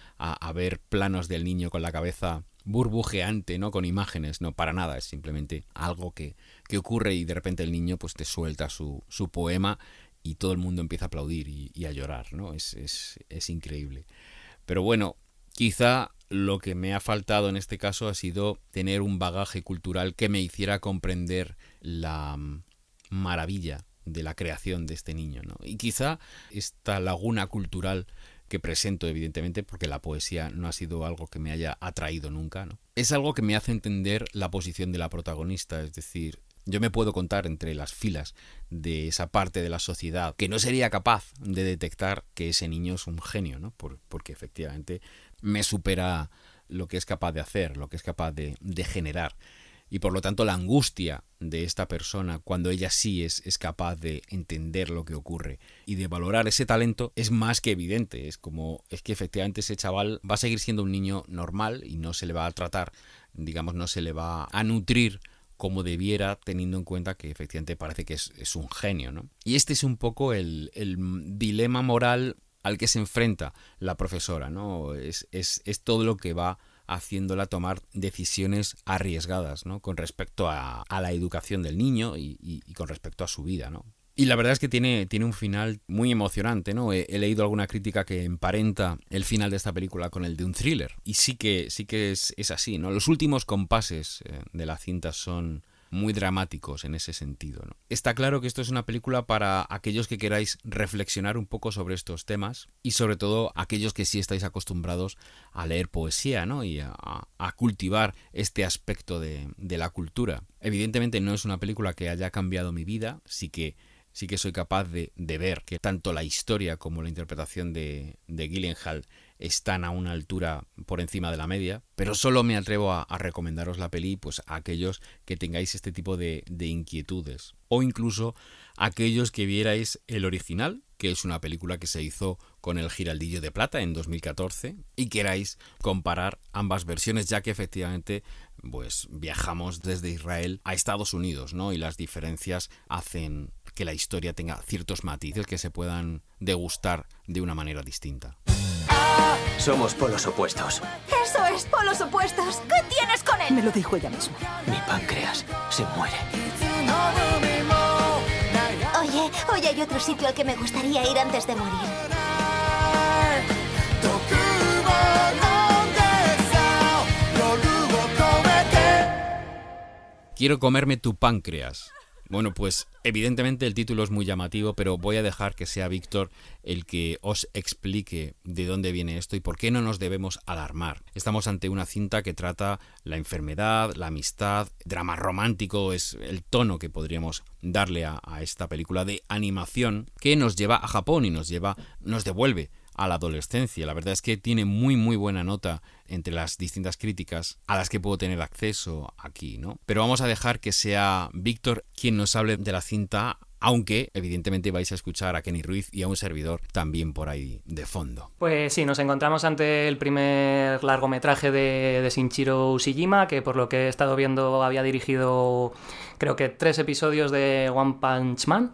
S1: ver planos del niño con la cabeza burbujeante, ¿no? Con imágenes, no, para nada. Es simplemente algo que ocurre, y de repente el niño pues te suelta su poema y todo el mundo empieza a aplaudir y a llorar, ¿no? Es increíble. Pero bueno, quizá lo que me ha faltado en este caso ha sido tener un bagaje cultural que me hiciera comprender la maravilla de la creación de este niño, ¿no? Y quizá esta laguna cultural que presento, evidentemente, porque la poesía no ha sido algo que me haya atraído nunca, ¿no? Es algo que me hace entender la posición de la protagonista, es decir, yo me puedo contar entre las filas de esa parte de la sociedad que no sería capaz de detectar que ese niño es un genio, ¿no? Porque efectivamente me supera lo que es capaz de hacer, lo que es capaz de generar. Y por lo tanto la angustia de esta persona cuando ella sí es capaz de entender lo que ocurre y de valorar ese talento es más que evidente. Es que efectivamente ese chaval va a seguir siendo un niño normal y no se le va a tratar, digamos, no se le va a nutrir como debiera, teniendo en cuenta que efectivamente parece que es un genio, ¿no? Y este es un poco el dilema moral al que se enfrenta la profesora, ¿no? Es todo lo que va haciéndola tomar decisiones arriesgadas, ¿no? Con respecto a la educación del niño y con respecto a su vida, ¿no? Y la verdad es que tiene un final muy emocionante, ¿no? He leído alguna crítica que emparenta el final de esta película con el de un thriller. Y sí que es así, ¿no? Los últimos compases de la cinta son muy dramáticos en ese sentido, ¿no? Está claro que esto es una película para aquellos que queráis reflexionar un poco sobre estos temas y sobre todo aquellos que sí estáis acostumbrados a leer poesía, ¿no? Y a cultivar este aspecto de la cultura. Evidentemente no es una película que haya cambiado mi vida, sí que soy capaz de ver que tanto la historia como la interpretación de Gyllenhaal están a una altura por encima de la media, pero solo me atrevo a recomendaros la peli pues, a aquellos que tengáis este tipo de inquietudes, o incluso a aquellos que vierais el original, que es una película que se hizo con el Giraldillo de Plata en 2014, y queráis comparar ambas versiones, ya que efectivamente pues, viajamos desde Israel a Estados Unidos, ¿no? Y las diferencias hacen que la historia tenga ciertos matices que se puedan degustar de una manera distinta.
S11: Somos polos opuestos.
S9: Eso es, polos opuestos. ¿Qué tienes con él?
S11: Me lo dijo ella misma. Mi páncreas se muere.
S10: Oye, hoy hay otro sitio al que me gustaría ir antes de morir.
S1: Quiero comerme tu páncreas. Bueno, pues evidentemente el título es muy llamativo, pero voy a dejar que sea Víctor el que os explique de dónde viene esto y por qué no nos debemos alarmar. Estamos ante una cinta que trata la enfermedad, la amistad, drama romántico, es el tono que podríamos darle a esta película de animación que nos lleva a Japón y nos devuelve a la adolescencia. La verdad es que tiene muy muy buena nota entre las distintas críticas a las que puedo tener acceso aquí, ¿no? Pero vamos a dejar que sea Víctor quien nos hable de la cinta, aunque evidentemente vais a escuchar a Kenny Ruiz y a un servidor también por ahí de fondo.
S7: Pues sí, nos encontramos ante el primer largometraje de Shinichiro Ushijima, que por lo que he estado viendo había dirigido creo que 3 episodios de One Punch Man.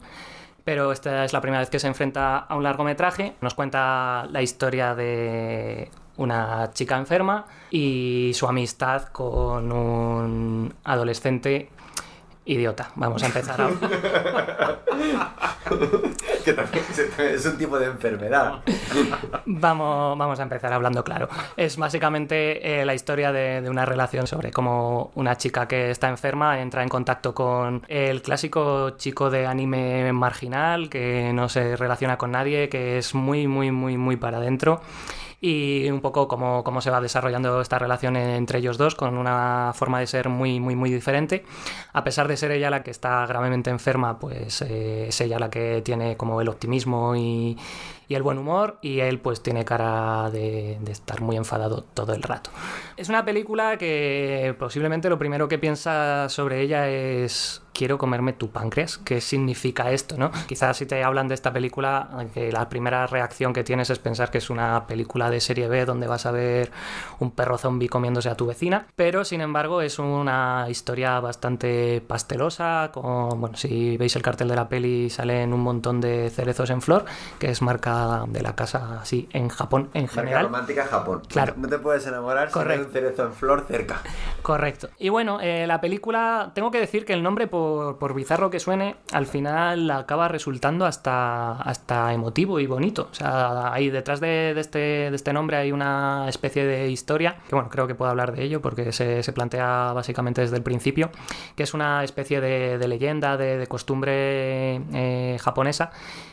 S7: Pero esta es la primera vez que se enfrenta a un largometraje. Nos cuenta la historia de una chica enferma y su amistad con un adolescente idiota. Vamos a empezar
S6: Que también es un tipo de enfermedad.
S7: Vamos a empezar hablando claro. Es básicamente la historia de una relación sobre cómo una chica que está enferma entra en contacto con el clásico chico de anime marginal que no se relaciona con nadie, que es muy, muy, muy, muy para adentro. Y un poco cómo se va desarrollando esta relación entre ellos dos, con una forma de ser muy, muy, muy diferente. A pesar de ser ella la que está gravemente enferma, pues es ella la que tiene como el optimismo y el buen humor, y él pues tiene cara de estar muy enfadado todo el rato. Es una película que posiblemente lo primero que piensa sobre ella es: quiero comerme tu páncreas. ¿Qué significa esto, no? Quizás si te hablan de esta película, que la primera reacción que tienes es pensar que es una película de serie B donde vas a ver un perro zombie comiéndose a tu vecina, pero sin embargo es una historia bastante pastelosa. Bueno, si veis el cartel de la peli salen un montón de cerezos en flor, que es marca de la casa así en Japón en general.
S6: Marca romántica Japón.
S7: Claro.
S6: No te puedes enamorar si hay un cerezo en flor cerca.
S7: Correcto. Y bueno, la película, tengo que decir que el nombre, por bizarro que suene, al final acaba resultando hasta emotivo y bonito. O sea, ahí detrás de este nombre hay una especie de historia, que bueno, creo que puedo hablar de ello porque se plantea básicamente desde el principio, que es una especie de leyenda, de costumbre japonesa,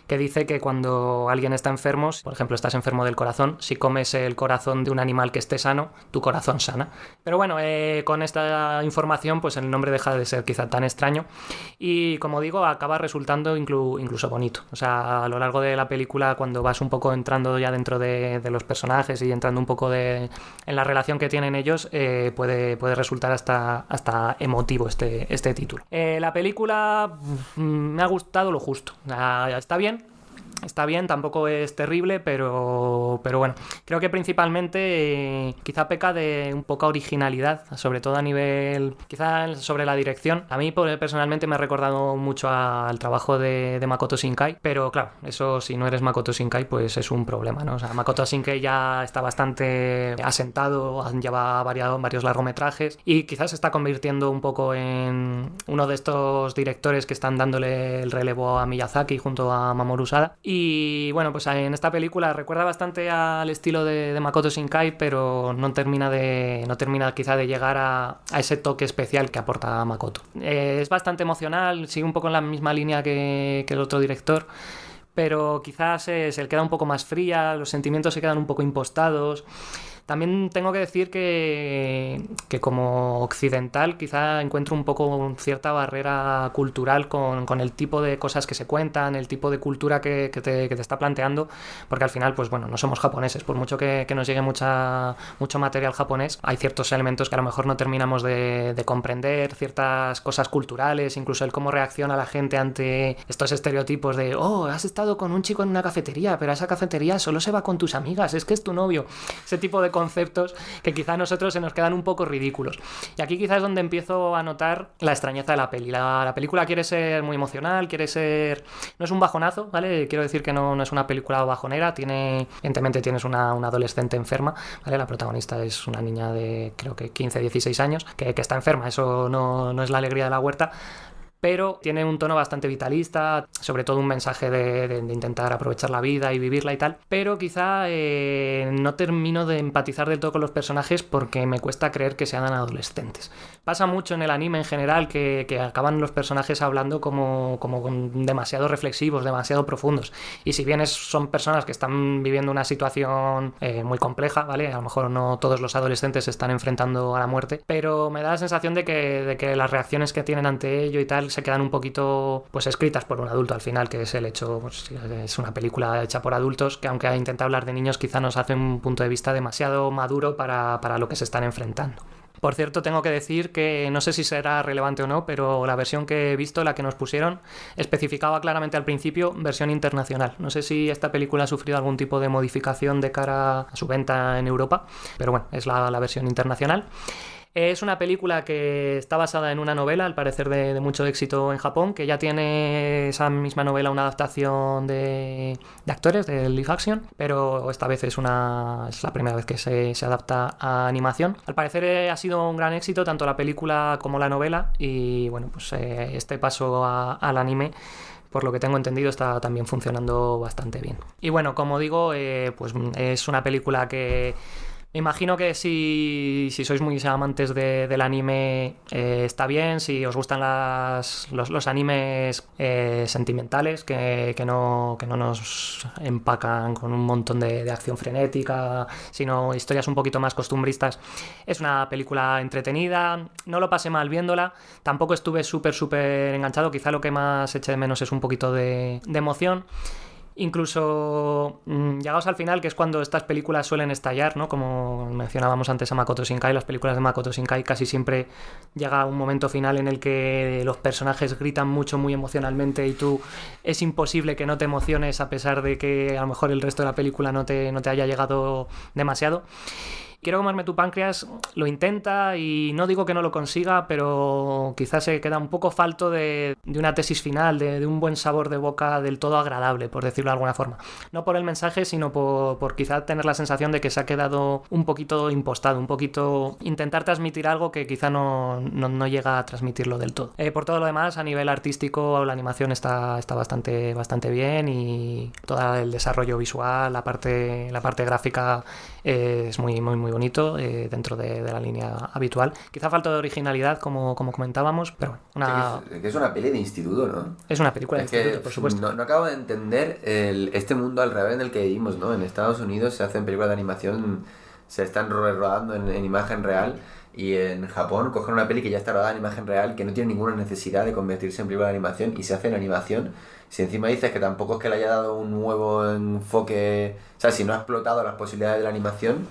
S7: que dice que cuando alguien está enfermo, por ejemplo, estás enfermo del corazón, si comes el corazón de un animal que esté sano, tu corazón sana. Pero bueno, con esta información, pues el nombre deja de ser quizá tan extraño y, como digo, acaba resultando incluso bonito. O sea, a lo largo de la película, cuando vas un poco entrando ya dentro de los personajes y entrando un poco en la relación que tienen ellos, puede resultar hasta emotivo este título. La película me ha gustado lo justo. O sea, está bien, tampoco es terrible, pero bueno, creo que principalmente quizá peca de un poca originalidad, sobre todo a nivel, quizá sobre la dirección. A mí personalmente me ha recordado mucho al trabajo de Makoto Shinkai, pero claro, eso si no eres Makoto Shinkai pues es un problema, ¿no? O sea, Makoto Shinkai ya está bastante asentado, lleva varios largometrajes y quizás se está convirtiendo un poco en uno de estos directores que están dándole el relevo a Miyazaki junto a Mamoru Usada. Y bueno, pues en esta película recuerda bastante al estilo de Makoto Shinkai, pero no termina quizá de llegar a ese toque especial que aporta Makoto. Es bastante emocional, sigue un poco en la misma línea que el otro director, pero quizás se le queda un poco más fría, los sentimientos se quedan un poco impostados. También tengo que decir que como occidental quizá encuentro un poco cierta barrera cultural con el tipo de cosas que se cuentan, el tipo de cultura que te está planteando, porque al final, pues bueno, no somos japoneses, por mucho que nos llegue mucho material japonés, hay ciertos elementos que a lo mejor no terminamos de comprender, ciertas cosas culturales, incluso el cómo reacciona la gente ante estos estereotipos de has estado con un chico en una cafetería, pero a esa cafetería solo se va con tus amigas, es que es tu novio. Ese tipo de conceptos que quizá a nosotros se nos quedan un poco ridículos. Y aquí quizás es donde empiezo a notar la extrañeza de la peli. La película quiere ser muy emocional, no es un bajonazo, ¿vale? Quiero decir que no es una película bajonera, evidentemente tienes una adolescente enferma, ¿vale? La protagonista es una niña de creo que 15, 16 años que está enferma, eso no es la alegría de la huerta, pero tiene un tono bastante vitalista, sobre todo un mensaje de intentar aprovechar la vida y vivirla y tal, pero quizá no termino de empatizar del todo con los personajes porque me cuesta creer que sean adolescentes. Pasa mucho en el anime en general que acaban los personajes hablando como demasiado reflexivos, demasiado profundos, y si bien son personas que están viviendo una situación muy compleja, ¿vale? A lo mejor no todos los adolescentes se están enfrentando a la muerte, pero me da la sensación de que las reacciones que tienen ante ello y tal se quedan un poquito pues escritas por un adulto al final, que es el hecho, pues, es una película hecha por adultos que aunque intenta hablar de niños quizá nos hace un punto de vista demasiado maduro para lo que se están enfrentando. Por cierto, tengo que decir que no sé si será relevante o no, pero la versión que he visto, la que nos pusieron, especificaba claramente al principio versión internacional. No sé si esta película ha sufrido algún tipo de modificación de cara a su venta en Europa, pero bueno, es la versión internacional. Es una película que está basada en una novela, al parecer de mucho éxito en Japón, que ya tiene esa misma novela una adaptación de actores, de live action, pero esta vez es la primera vez que se adapta a animación. Al parecer ha sido un gran éxito tanto la película como la novela, y bueno, pues este paso al anime, por lo que tengo entendido, está también funcionando bastante bien. Y bueno, como digo, pues es una película que me imagino que si sois muy amantes del anime está bien, si os gustan los animes sentimentales que no nos empacan con un montón de acción frenética, sino historias un poquito más costumbristas. Es una película entretenida, no lo pasé mal viéndola, tampoco estuve súper enganchado, quizá lo que más eché de menos es un poquito de emoción. Incluso llegados al final, que es cuando estas películas suelen estallar, ¿no? Como mencionábamos antes a Makoto Shinkai, las películas de Makoto Shinkai casi siempre llega un momento final en el que los personajes gritan mucho, muy emocionalmente, y tú es imposible que no te emociones a pesar de que a lo mejor el resto de la película no te haya llegado demasiado. Quiero comerme tu páncreas lo intenta y no digo que no lo consiga, pero quizás se queda un poco falto de una tesis final, de un buen sabor de boca del todo agradable, por decirlo de alguna forma. No por el mensaje, sino por quizá tener la sensación de que se ha quedado un poquito impostado, un poquito intentar transmitir algo que quizá no llega a transmitirlo del todo. Por todo lo demás, a nivel artístico, la animación está bastante bien y todo el desarrollo visual, la parte gráfica es muy bonito dentro de la línea habitual. Quizá falta de originalidad, como comentábamos, pero bueno,
S6: que es una peli de instituto, ¿no?
S7: Es una película de instituto, por supuesto.
S6: No acabo de entender este mundo al revés en el que vivimos, ¿no? En Estados Unidos se hacen películas de animación, se están rodando en imagen real, y en Japón cogen una peli que ya está rodada en imagen real, que no tiene ninguna necesidad de convertirse en película de animación, y se hace en animación. Si encima dices que tampoco es que le haya dado un nuevo enfoque, o sea, si no ha explotado las posibilidades de la animación,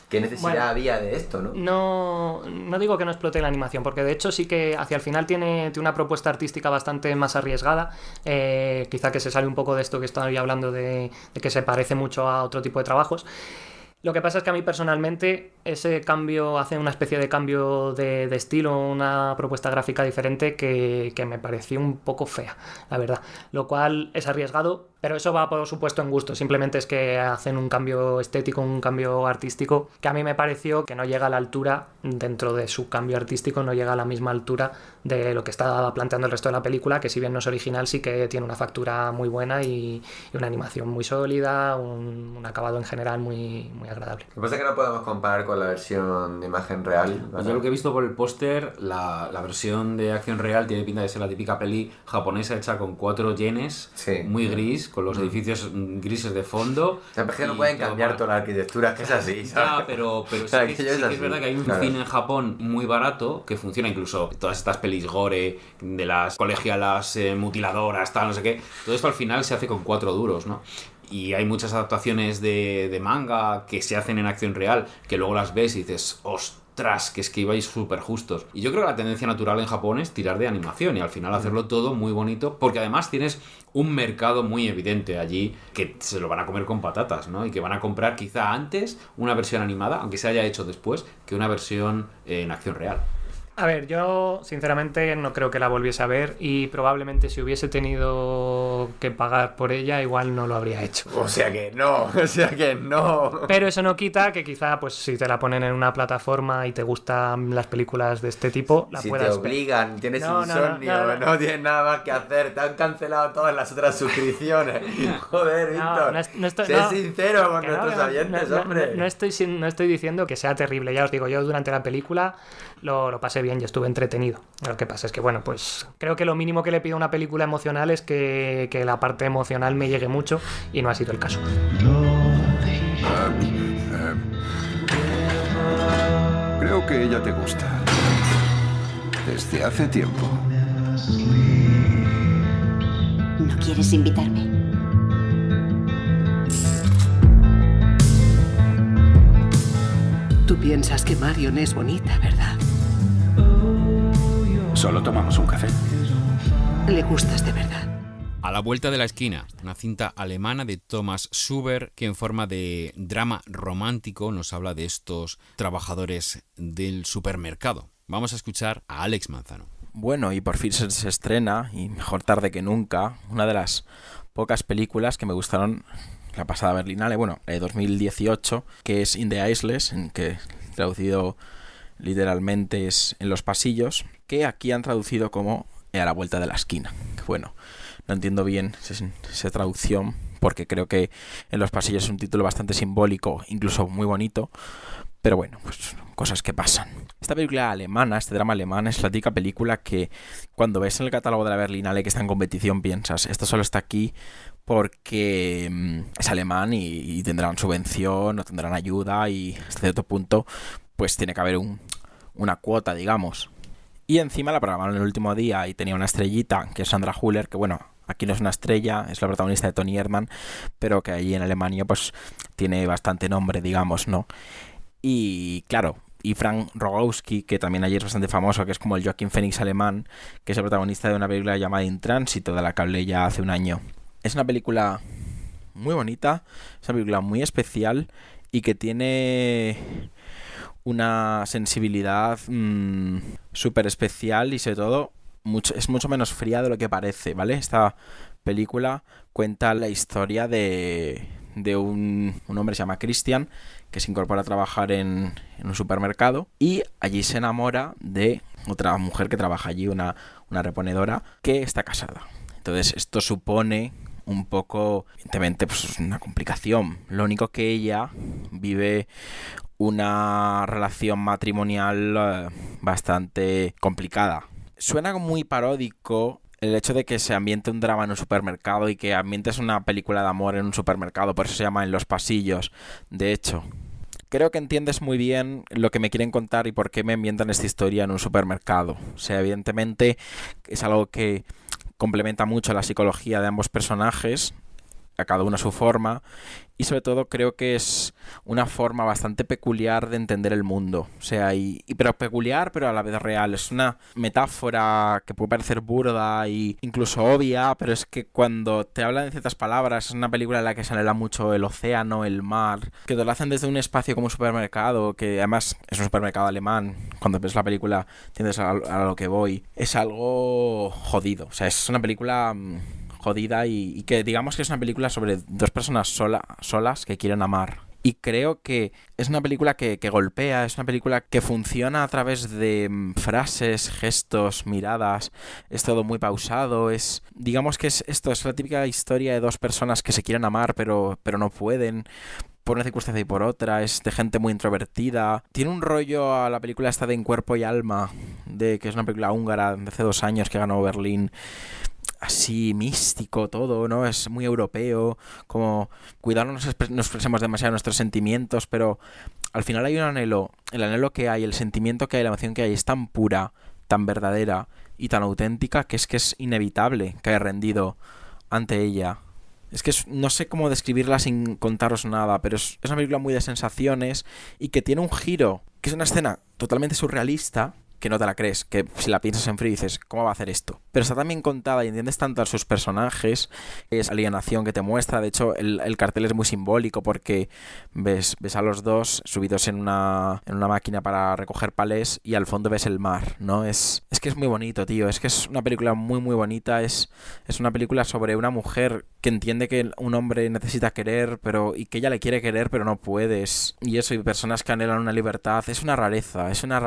S6: ¿qué necesidad había de esto, no?
S7: No digo que no explote la animación, porque de hecho sí que hacia el final tiene una propuesta artística bastante más arriesgada, quizá que se sale un poco de esto que estoy hablando de que se parece mucho a otro tipo de trabajos. Lo que pasa es que a mí personalmente ese cambio hace una especie de cambio de estilo, una propuesta gráfica diferente que me pareció un poco fea, la verdad. Lo cual es arriesgado, pero eso va por supuesto en gusto. Simplemente es que hacen un cambio estético, un cambio artístico que a mí me pareció que no llega a la altura, dentro de su cambio artístico, no llega a la misma altura de lo que está planteando el resto de la película, que si bien no es original, sí que tiene una factura muy buena y una animación muy sólida, un acabado en general muy agradable.
S6: Lo que pasa es que no podemos comparar con la versión de imagen real.
S1: Pues yo lo que he visto por el póster, la versión de acción real tiene pinta de ser la típica peli japonesa hecha con 4 yenes, muy gris, con los edificios grises de fondo.
S6: O sea, es que no pueden cambiar toda la arquitectura, que es así, ¿sabes?
S1: Ya, pero sí que es verdad que hay un cine en Japón muy barato que funciona, incluso todas estas pelis gore de las colegialas mutiladoras, tal, no sé qué. Todo esto al final se hace con 4 duros, ¿no? Y hay muchas adaptaciones de manga que se hacen en acción real, que luego las ves y dices, ostras, que es que ibais súper justos. Y yo creo que la tendencia natural en Japón es tirar de animación y al final hacerlo todo muy bonito, porque además tienes un mercado muy evidente allí que se lo van a comer con patatas, ¿no? Y que van a comprar quizá antes una versión animada, aunque se haya hecho después, que una versión en acción real.
S7: A ver, yo sinceramente no creo que la volviese a ver y probablemente si hubiese tenido que pagar por ella igual no lo habría hecho.
S6: O sea que no.
S7: Pero eso no quita que quizá pues si te la ponen en una plataforma y te gustan las películas de este tipo, la
S6: si
S7: puedas
S6: te obligan,
S7: ver.
S6: tienes insomnio, no tienes nada más que hacer, te han cancelado todas las otras suscripciones. Joder, Víctor, sé sincero con nuestros oyentes, hombre.
S7: No estoy diciendo que sea terrible, ya os digo, yo durante la película lo pasé bien y estuve entretenido. Lo que pasa es que, bueno, pues creo que lo mínimo que le pido a una película emocional es que la parte emocional me llegue mucho y no ha sido el caso.
S12: Creo que ella te gusta. Desde hace tiempo.
S9: ¿No quieres invitarme?
S13: Tú piensas que Marion es bonita, ¿verdad?
S12: Solo tomamos un café.
S13: Le gustas de verdad.
S1: A la vuelta de la esquina, una cinta alemana de Thomas Schuber que en forma de drama romántico nos habla de estos trabajadores del supermercado. Vamos a escuchar a Alex Manzano.
S14: Bueno, y por fin se estrena, y mejor tarde que nunca, una de las pocas películas que me gustaron la pasada Berlinale, bueno, de 2018, que es In the Aisles, en que traducido literalmente es En los pasillos, que aquí han traducido como A la vuelta de la esquina. Bueno, no entiendo bien esa traducción, porque creo que En los pasillos es un título bastante simbólico, incluso muy bonito, pero bueno, pues cosas que pasan. Esta película alemana, este drama alemán, es la típica película que cuando ves en el catálogo de la Berlinale que está en competición piensas, esto solo está aquí porque es alemán y tendrán subvención o tendrán ayuda y hasta cierto punto pues tiene que haber una cuota, digamos. Y encima la programaron el último día y tenía una estrellita, que es Sandra Hüller, que bueno, aquí no es una estrella, es la protagonista de Toni Erdmann, pero que allí en Alemania pues tiene bastante nombre, digamos, ¿no? Y claro, y Frank Rogowski, que también allí es bastante famoso, que es como el Joaquin Phoenix alemán, que es el protagonista de una película llamada In Tránsito, de la que hablé ya hace un año. Es una película muy bonita, es una película muy especial y que tiene una sensibilidad súper especial y sobre todo es mucho menos fría de lo que parece, ¿vale? Esta película cuenta la historia de un hombre que se llama Christian, que se incorpora a trabajar en un supermercado y allí se enamora de otra mujer que trabaja allí, una reponedora, que está casada. Entonces esto supone un poco, evidentemente, pues una complicación. Lo único que ella vive una relación matrimonial bastante complicada. Suena muy paródico el hecho de que se ambiente un drama en un supermercado y que ambientes una película de amor en un supermercado, por eso se llama En los pasillos. De hecho, creo que entiendes muy bien lo que me quieren contar y por qué me ambientan esta historia en un supermercado. O sea, evidentemente es algo que complementa mucho la psicología de ambos personajes, a cada uno a su forma, y sobre todo creo que es una forma bastante peculiar de entender el mundo. O sea, pero peculiar, pero a la vez real. Es una metáfora que puede parecer burda e incluso obvia, pero es que cuando te hablan de ciertas palabras, es una película en la que se anhela mucho el océano, el mar, que te lo hacen desde un espacio como un supermercado, que además es un supermercado alemán. Cuando ves la película entiendes a lo que voy. Es algo jodido. O sea, es una película jodida y que digamos que es una película sobre dos personas solas que quieren amar. Y creo que es una película que golpea, es una película que funciona a través de frases, gestos, miradas. Es todo muy pausado. Digamos que es la típica historia de dos personas que se quieren amar pero no pueden, por una circunstancia y por otra. Es de gente muy introvertida. Tiene un rollo a la película esta de En Cuerpo y Alma, que es una película húngara de hace 2 años que ganó Berlín. Así místico todo, ¿no? Es muy europeo, como cuidado no nos expresemos demasiado nuestros sentimientos, pero al final hay un anhelo, el anhelo que hay, el sentimiento que hay, la emoción que hay es tan pura, tan verdadera y tan auténtica que es inevitable caer rendido ante ella. Es que no sé cómo describirla sin contaros nada, pero es una película muy de sensaciones y que tiene un giro, que es una escena totalmente surrealista, que no te la crees, que si la piensas en frío dices, ¿cómo va a hacer esto? Pero está tan bien contada y entiendes tanto a sus personajes, es alienación que te muestra. De hecho, el cartel es muy simbólico porque ves a los dos subidos en una máquina para recoger palés y al fondo ves el mar, ¿no? Es que es muy bonito, tío. Es que es una película muy, muy bonita. Es una película sobre una mujer que entiende que un hombre necesita querer, y que ella le quiere querer, pero no puedes. Y eso, y personas que anhelan una libertad. Es una rareza. Es una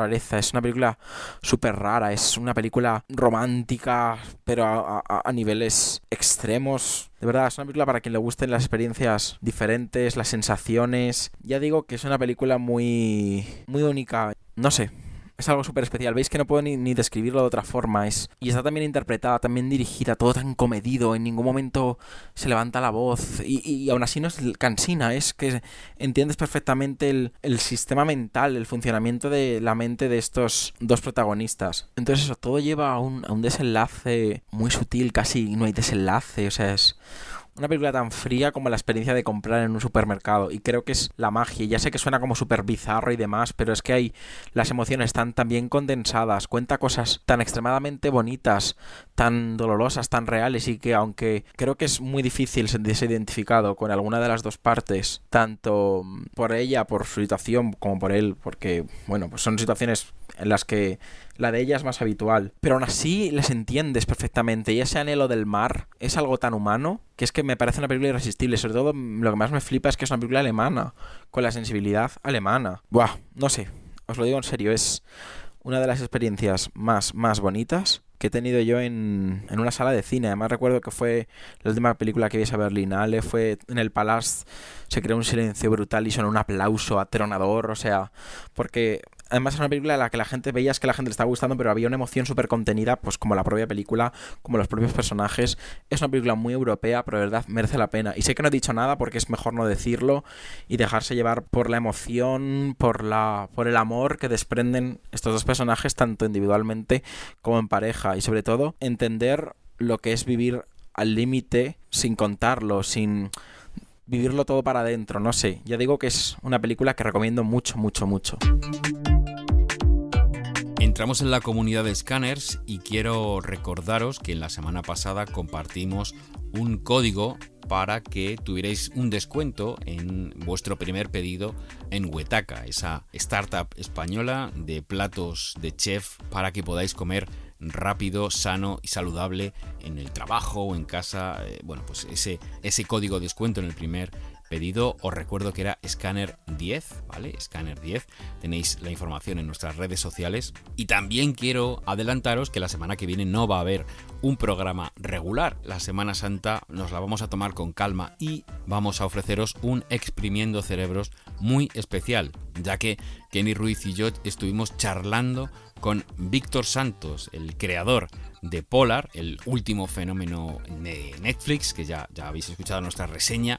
S14: película súper rara. Es una película romántica, pero a niveles extremos. De verdad, es una película para quien le gusten las experiencias diferentes, las sensaciones. Ya digo que es una película muy, muy única. No sé. Es algo súper especial. Veis que no puedo ni describirlo de otra forma. Y está también interpretada, también dirigida, todo tan comedido. En ningún momento se levanta la voz. Y aún así no es cansina. Es que entiendes perfectamente el sistema mental, el funcionamiento de la mente de estos dos protagonistas. Entonces eso, todo lleva a un desenlace muy sutil. Casi no hay desenlace. O sea, es una película tan fría como la experiencia de comprar en un supermercado. Y creo que es la magia. Ya sé que suena como súper bizarro y demás, pero es que las emociones están tan bien condensadas. Cuenta cosas tan extremadamente bonitas, tan dolorosas, tan reales, y que aunque creo que es muy difícil sentirse identificado con alguna de las dos partes, tanto por ella, por su situación, como por él, porque, bueno, pues son situaciones en las que la de ella es más habitual, pero aún así les entiendes perfectamente. Y ese anhelo del mar es algo tan humano que es que me parece una película irresistible. Sobre todo lo que más me flipa es que es una película alemana, con la sensibilidad alemana. Buah, no sé, os lo digo en serio, es una de las experiencias más bonitas que he tenido yo en una sala de cine. Además recuerdo que fue la última película que vi a Berlinale, fue en el Palast, se creó un silencio brutal y sonó un aplauso atronador, o sea, porque además es una película en la que la gente veías que la gente le estaba gustando, pero había una emoción súper contenida, pues como la propia película, como los propios personajes. Es una película muy europea, pero de verdad merece la pena. Y sé que no he dicho nada porque es mejor no decirlo y dejarse llevar por la emoción, por el amor que desprenden estos dos personajes, tanto individualmente como en pareja. Y sobre todo, entender lo que es vivir al límite sin contarlo, sin vivirlo todo para adentro, no sé. Ya digo que es una película que recomiendo mucho, mucho, mucho.
S1: Entramos en la comunidad de Scanners y quiero recordaros que en la semana pasada compartimos un código para que tuvierais un descuento en vuestro primer pedido en Wetaca, esa startup española de platos de chef para que podáis comer rápido, sano y saludable en el trabajo o en casa. Bueno, pues ese código de descuento en el primer pedido, os recuerdo que era Scanner 10, ¿vale? Scanner 10. Tenéis la información en nuestras redes sociales. Y también quiero adelantaros que la semana que viene no va a haber un programa regular. La Semana Santa nos la vamos a tomar con calma y vamos a ofreceros un Exprimiendo Cerebros muy especial, ya que Kenny Ruiz y yo estuvimos charlando con Víctor Santos, el creador de Polar, el último fenómeno de Netflix, que ya habéis escuchado nuestra reseña.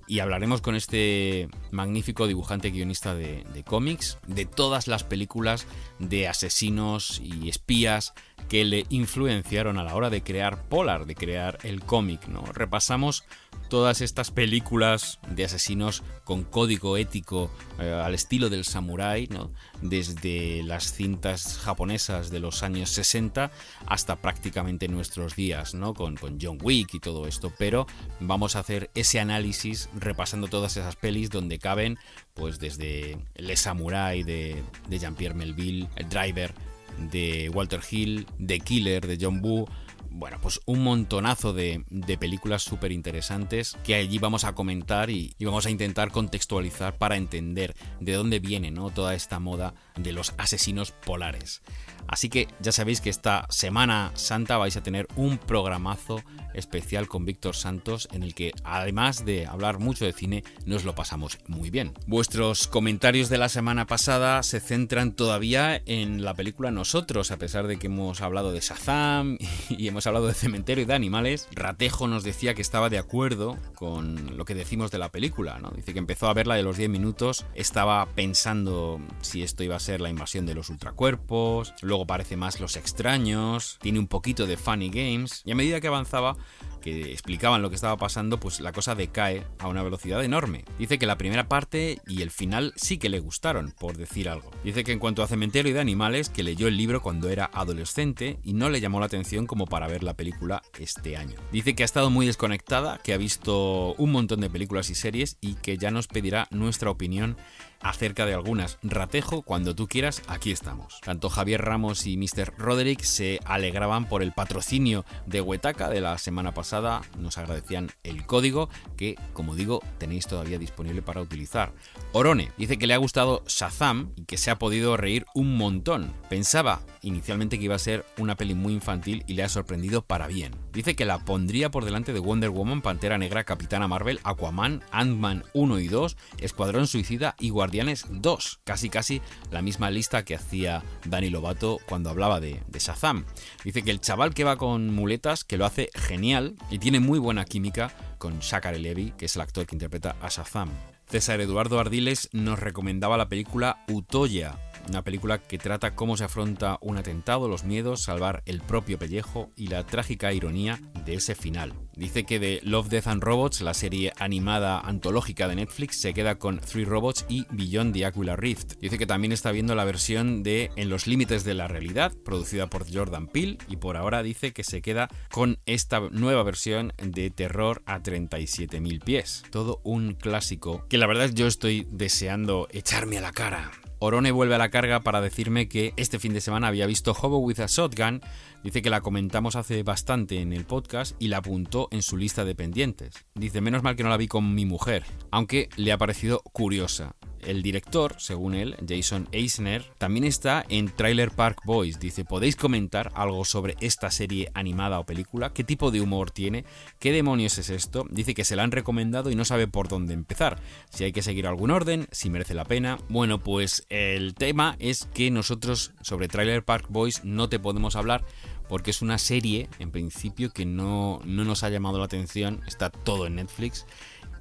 S1: Y hablaremos con este magnífico dibujante guionista de cómics, de todas las películas de asesinos y espías que le influenciaron a la hora de crear Polar, de crear el cómic, ¿no? Repasamos todas estas películas de asesinos con código ético al estilo del samurái, ¿no? Desde las cintas japonesas de los años 60 hasta prácticamente nuestros días, ¿no? Con John Wick y todo esto, pero vamos a hacer ese análisis repasando todas esas pelis donde caben, pues desde Le Samurai de Jean-Pierre Melville, el Driver de Walter Hill, The Killer de John Woo. Bueno, pues un montonazo de películas súper interesantes que allí vamos a comentar y vamos a intentar contextualizar para entender de dónde viene, ¿no? Toda esta moda de los asesinos polares. Así que ya sabéis que esta Semana Santa vais a tener un programazo especial con Víctor Santos en el que, además de hablar mucho de cine, nos lo pasamos muy bien. Vuestros comentarios de la semana pasada se centran todavía en la película Nosotros, a pesar de que hemos hablado de Shazam y hemos hablado de Cementerio de Animales. Ratejo nos decía que estaba de acuerdo con lo que decimos de la película, ¿no? Dice que empezó a verla de los 10 minutos, estaba pensando si esto iba a ser la invasión de los ultracuerpos, luego parece más Los Extraños, tiene un poquito de Funny Games, y a medida que avanzaba, que explicaban lo que estaba pasando, pues la cosa decae a una velocidad enorme. Dice que la primera parte y el final sí que le gustaron, por decir algo. Dice que en cuanto a Cementerio de Animales, que leyó el libro cuando era adolescente y no le llamó la atención como para ver la película este año. Dice que ha estado muy desconectada, que ha visto un montón de películas y series y que ya nos pedirá nuestra opinión acerca de algunas. Ratejo, cuando tú quieras, aquí estamos. Tanto Javier Ramos y Mr. Roderick se alegraban por el patrocinio de Wetaca de la semana pasada, nos agradecían el código que, como digo, tenéis todavía disponible para utilizar. Orone dice que le ha gustado Shazam y que se ha podido reír un montón. Pensaba inicialmente que iba a ser una peli muy infantil y le ha sorprendido para bien. Dice que la pondría por delante de Wonder Woman, Pantera Negra, Capitana Marvel, Aquaman, Ant-Man 1 y 2, Escuadrón Suicida y Guardianes 2. Casi la misma lista que hacía Dani Lovato cuando hablaba de Shazam. Dice que el chaval que va con muletas, que lo hace genial y tiene muy buena química con Zachary Levi, que es el actor que interpreta a Shazam. César Eduardo Ardiles nos recomendaba la película Utoya, una película que trata cómo se afronta un atentado, los miedos, salvar el propio pellejo y la trágica ironía de ese final. Dice que de Love, Death and Robots, la serie animada antológica de Netflix, se queda con Three Robots y Beyond the Aquila Rift. Dice que también está viendo la versión de En los límites de la realidad, producida por Jordan Peele, y por ahora dice que se queda con esta nueva versión de Terror a 37.000 pies. Todo un clásico que la verdad yo estoy deseando echarme a la cara. Orone vuelve a la carga para decirme que este fin de semana había visto Hobo with a Shotgun. Dice que la comentamos hace bastante en el podcast y la apuntó en su lista de pendientes. Dice, menos mal que no la vi con mi mujer, aunque le ha parecido curiosa. El director, según él, Jason Eisner, también está en Trailer Park Boys. Dice, ¿podéis comentar algo sobre esta serie animada o película? ¿Qué tipo de humor tiene? ¿Qué demonios es esto? Dice que se la han recomendado y no sabe por dónde empezar. Si hay que seguir algún orden, si merece la pena. Bueno, pues el tema es que nosotros sobre Trailer Park Boys no te podemos hablar porque es una serie, en principio, que no nos ha llamado la atención. Está todo en Netflix.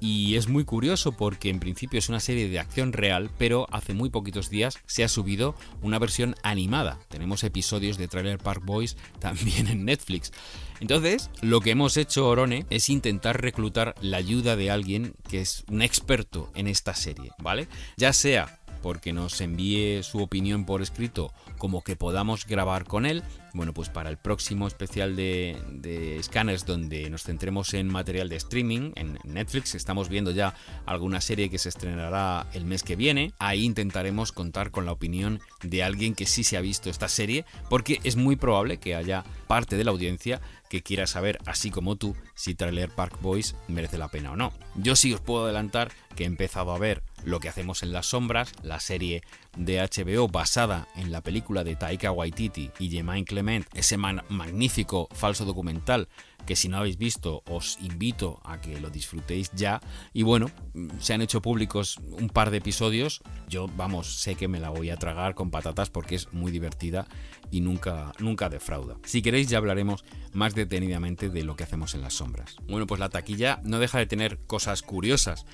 S1: Y es muy curioso porque en principio es una serie de acción real, pero hace muy poquitos días se ha subido una versión animada. Tenemos episodios de Trailer Park Boys también en Netflix. Entonces, lo que hemos hecho, Orone, es intentar reclutar la ayuda de alguien que es un experto en esta serie, ¿vale? Ya sea porque nos envíe su opinión por escrito, como que podamos grabar con él. Bueno, pues para el próximo especial de Scanners, donde nos centremos en material de streaming, en Netflix, estamos viendo ya alguna serie que se estrenará el mes que viene. Ahí intentaremos contar con la opinión de alguien que sí se ha visto esta serie, porque es muy probable que haya parte de la audiencia que quiera saber, así como tú, si Trailer Park Boys merece la pena o no. Yo sí os puedo adelantar que he empezado a ver Lo que hacemos en las sombras, la serie de HBO basada en la película de Taika Waititi y Jemaine Clement, ese magnífico falso documental que si no habéis visto os invito a que lo disfrutéis ya. Y bueno, se han hecho públicos un par de episodios. Yo, sé que me la voy a tragar con patatas porque es muy divertida y nunca defrauda. Si queréis ya hablaremos más detenidamente de Lo que hacemos en las sombras. Bueno, pues la taquilla no deja de tener cosas curiosas.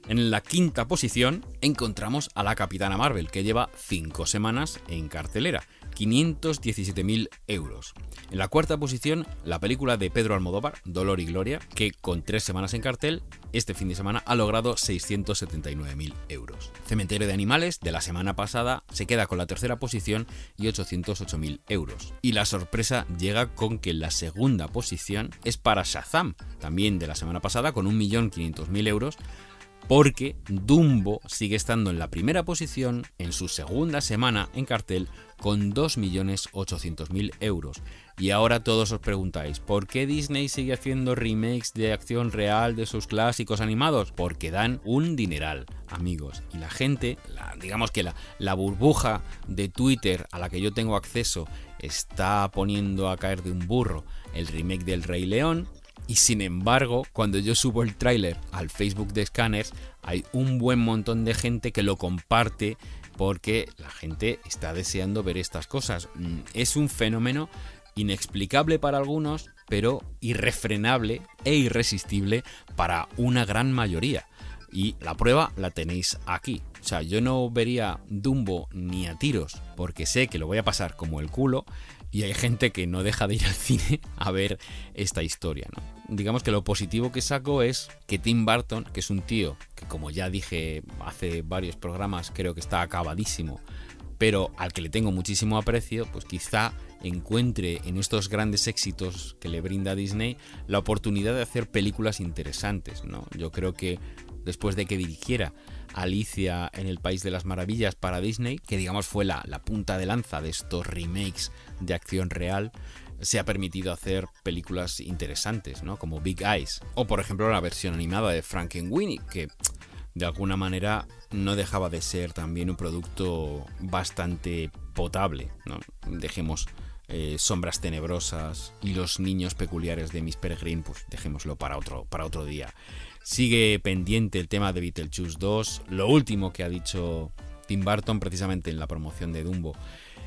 S1: En la quinta posición encontramos a la Capitana Marvel, que lleva 5 semanas en cartelera, 517.000 euros. En la cuarta posición, la película de Pedro Almodóvar, Dolor y Gloria, que con 3 semanas en cartel, este fin de semana ha logrado 679.000 euros. Cementerio de Animales, de la semana pasada, se queda con la tercera posición y 808.000 euros. Y la sorpresa llega con que la segunda posición es para Shazam, también de la semana pasada, con 1.500.000 euros, porque Dumbo sigue estando en la primera posición en su segunda semana en cartel con 2.800.000 euros. Y ahora todos os preguntáis, ¿por qué Disney sigue haciendo remakes de acción real de sus clásicos animados? Porque dan un dineral, amigos. Y la gente, digamos que la burbuja de Twitter a la que yo tengo acceso está poniendo a caer de un burro el remake del Rey León. Y sin embargo, cuando yo subo el tráiler al Facebook de Scanners, hay un buen montón de gente que lo comparte porque la gente está deseando ver estas cosas. Es un fenómeno inexplicable para algunos, pero irrefrenable e irresistible para una gran mayoría. Y la prueba la tenéis aquí. O sea, yo no vería Dumbo ni a tiros porque sé que lo voy a pasar como el culo. Y hay gente que no deja de ir al cine a ver esta historia, ¿no? Digamos que lo positivo que saco es que Tim Burton, que es un tío que, como ya dije hace varios programas, creo que está acabadísimo, pero al que le tengo muchísimo aprecio, pues quizá encuentre en estos grandes éxitos que le brinda Disney la oportunidad de hacer películas interesantes, ¿no? Yo creo que después de que dirigiera Alicia en el País de las Maravillas para Disney, que digamos fue la punta de lanza de estos remakes de acción real, se ha permitido hacer películas interesantes, ¿no? Como Big Eyes, o por ejemplo la versión animada de Frankenweenie, que de alguna manera no dejaba de ser también un producto bastante potable, ¿no? Dejemos Sombras Tenebrosas y Los Niños Peculiares de Miss Peregrine, pues dejémoslo para otro día. Sigue pendiente el tema de Beetlejuice 2. Lo último que ha dicho Tim Burton precisamente en la promoción de Dumbo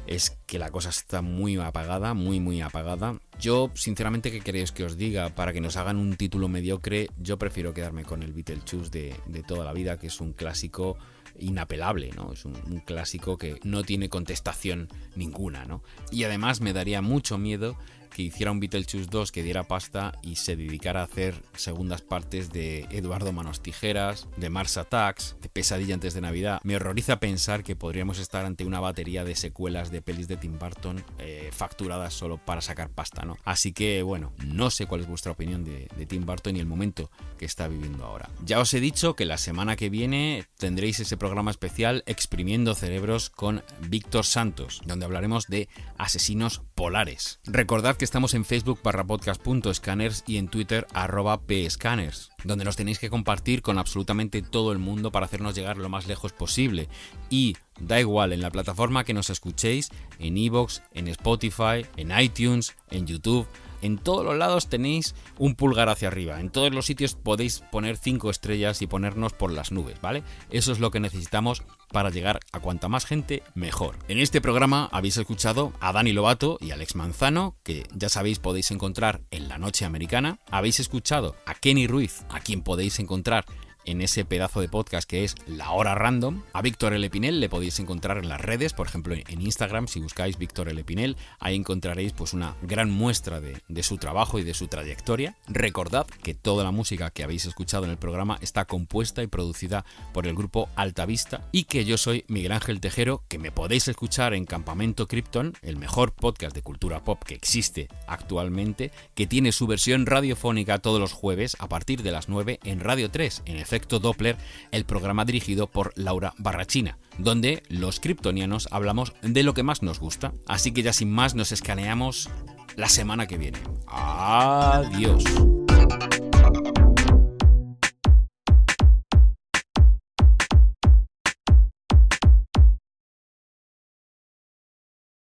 S1: es que la cosa está muy apagada, muy apagada. Yo, sinceramente, ¿qué queréis que os diga? Para que nos hagan un título mediocre, yo prefiero quedarme con el Beetlejuice de toda la vida, que es un clásico inapelable, ¿no? Es un clásico que no tiene contestación ninguna, ¿no? Y además me daría mucho miedo que hiciera un Beetlejuice 2 que diera pasta y se dedicara a hacer segundas partes de Eduardo Manos Tijeras, de Mars Attacks, de Pesadilla antes de Navidad. Me horroriza pensar que podríamos estar ante una batería de secuelas de pelis de Tim Burton facturadas solo para sacar pasta, ¿no? Así que, bueno, no sé cuál es vuestra opinión de Tim Burton y el momento que está viviendo ahora. Ya os he dicho que la semana que viene tendréis ese programa especial Exprimiendo Cerebros con Víctor Santos, donde hablaremos de asesinos polares. Recordad que estamos en Facebook /podcast.scanners y en Twitter @pscanners, donde nos tenéis que compartir con absolutamente todo el mundo para hacernos llegar lo más lejos posible. Y da igual en la plataforma que nos escuchéis, en iVoox, en Spotify, en iTunes, en YouTube. En todos los lados tenéis un pulgar hacia arriba. En todos los sitios podéis poner 5 estrellas y ponernos por las nubes, ¿vale? Eso es lo que necesitamos para llegar a cuanta más gente, mejor. En este programa habéis escuchado a Dani Lobato y Alex Manzano, que ya sabéis podéis encontrar en La Noche Americana. Habéis escuchado a Kenny Ruiz, a quien podéis encontrar en ese pedazo de podcast que es La Hora Random. A Víctor L. Pinel le podéis encontrar en las redes, por ejemplo en Instagram, si buscáis Víctor L. Pinel, ahí encontraréis pues una gran muestra de su trabajo y de su trayectoria. Recordad que toda la música que habéis escuchado en el programa está compuesta y producida por el grupo Altavista y que yo soy Miguel Ángel Tejero, que me podéis escuchar en Campamento Krypton, el mejor podcast de cultura pop que existe actualmente, que tiene su versión radiofónica todos los jueves a partir de las 9 en Radio 3, en Efecto Doppler, el programa dirigido por Laura Barrachina, donde los kryptonianos hablamos de lo que más nos gusta. Así que ya sin más nos escaneamos la semana que viene. Adiós.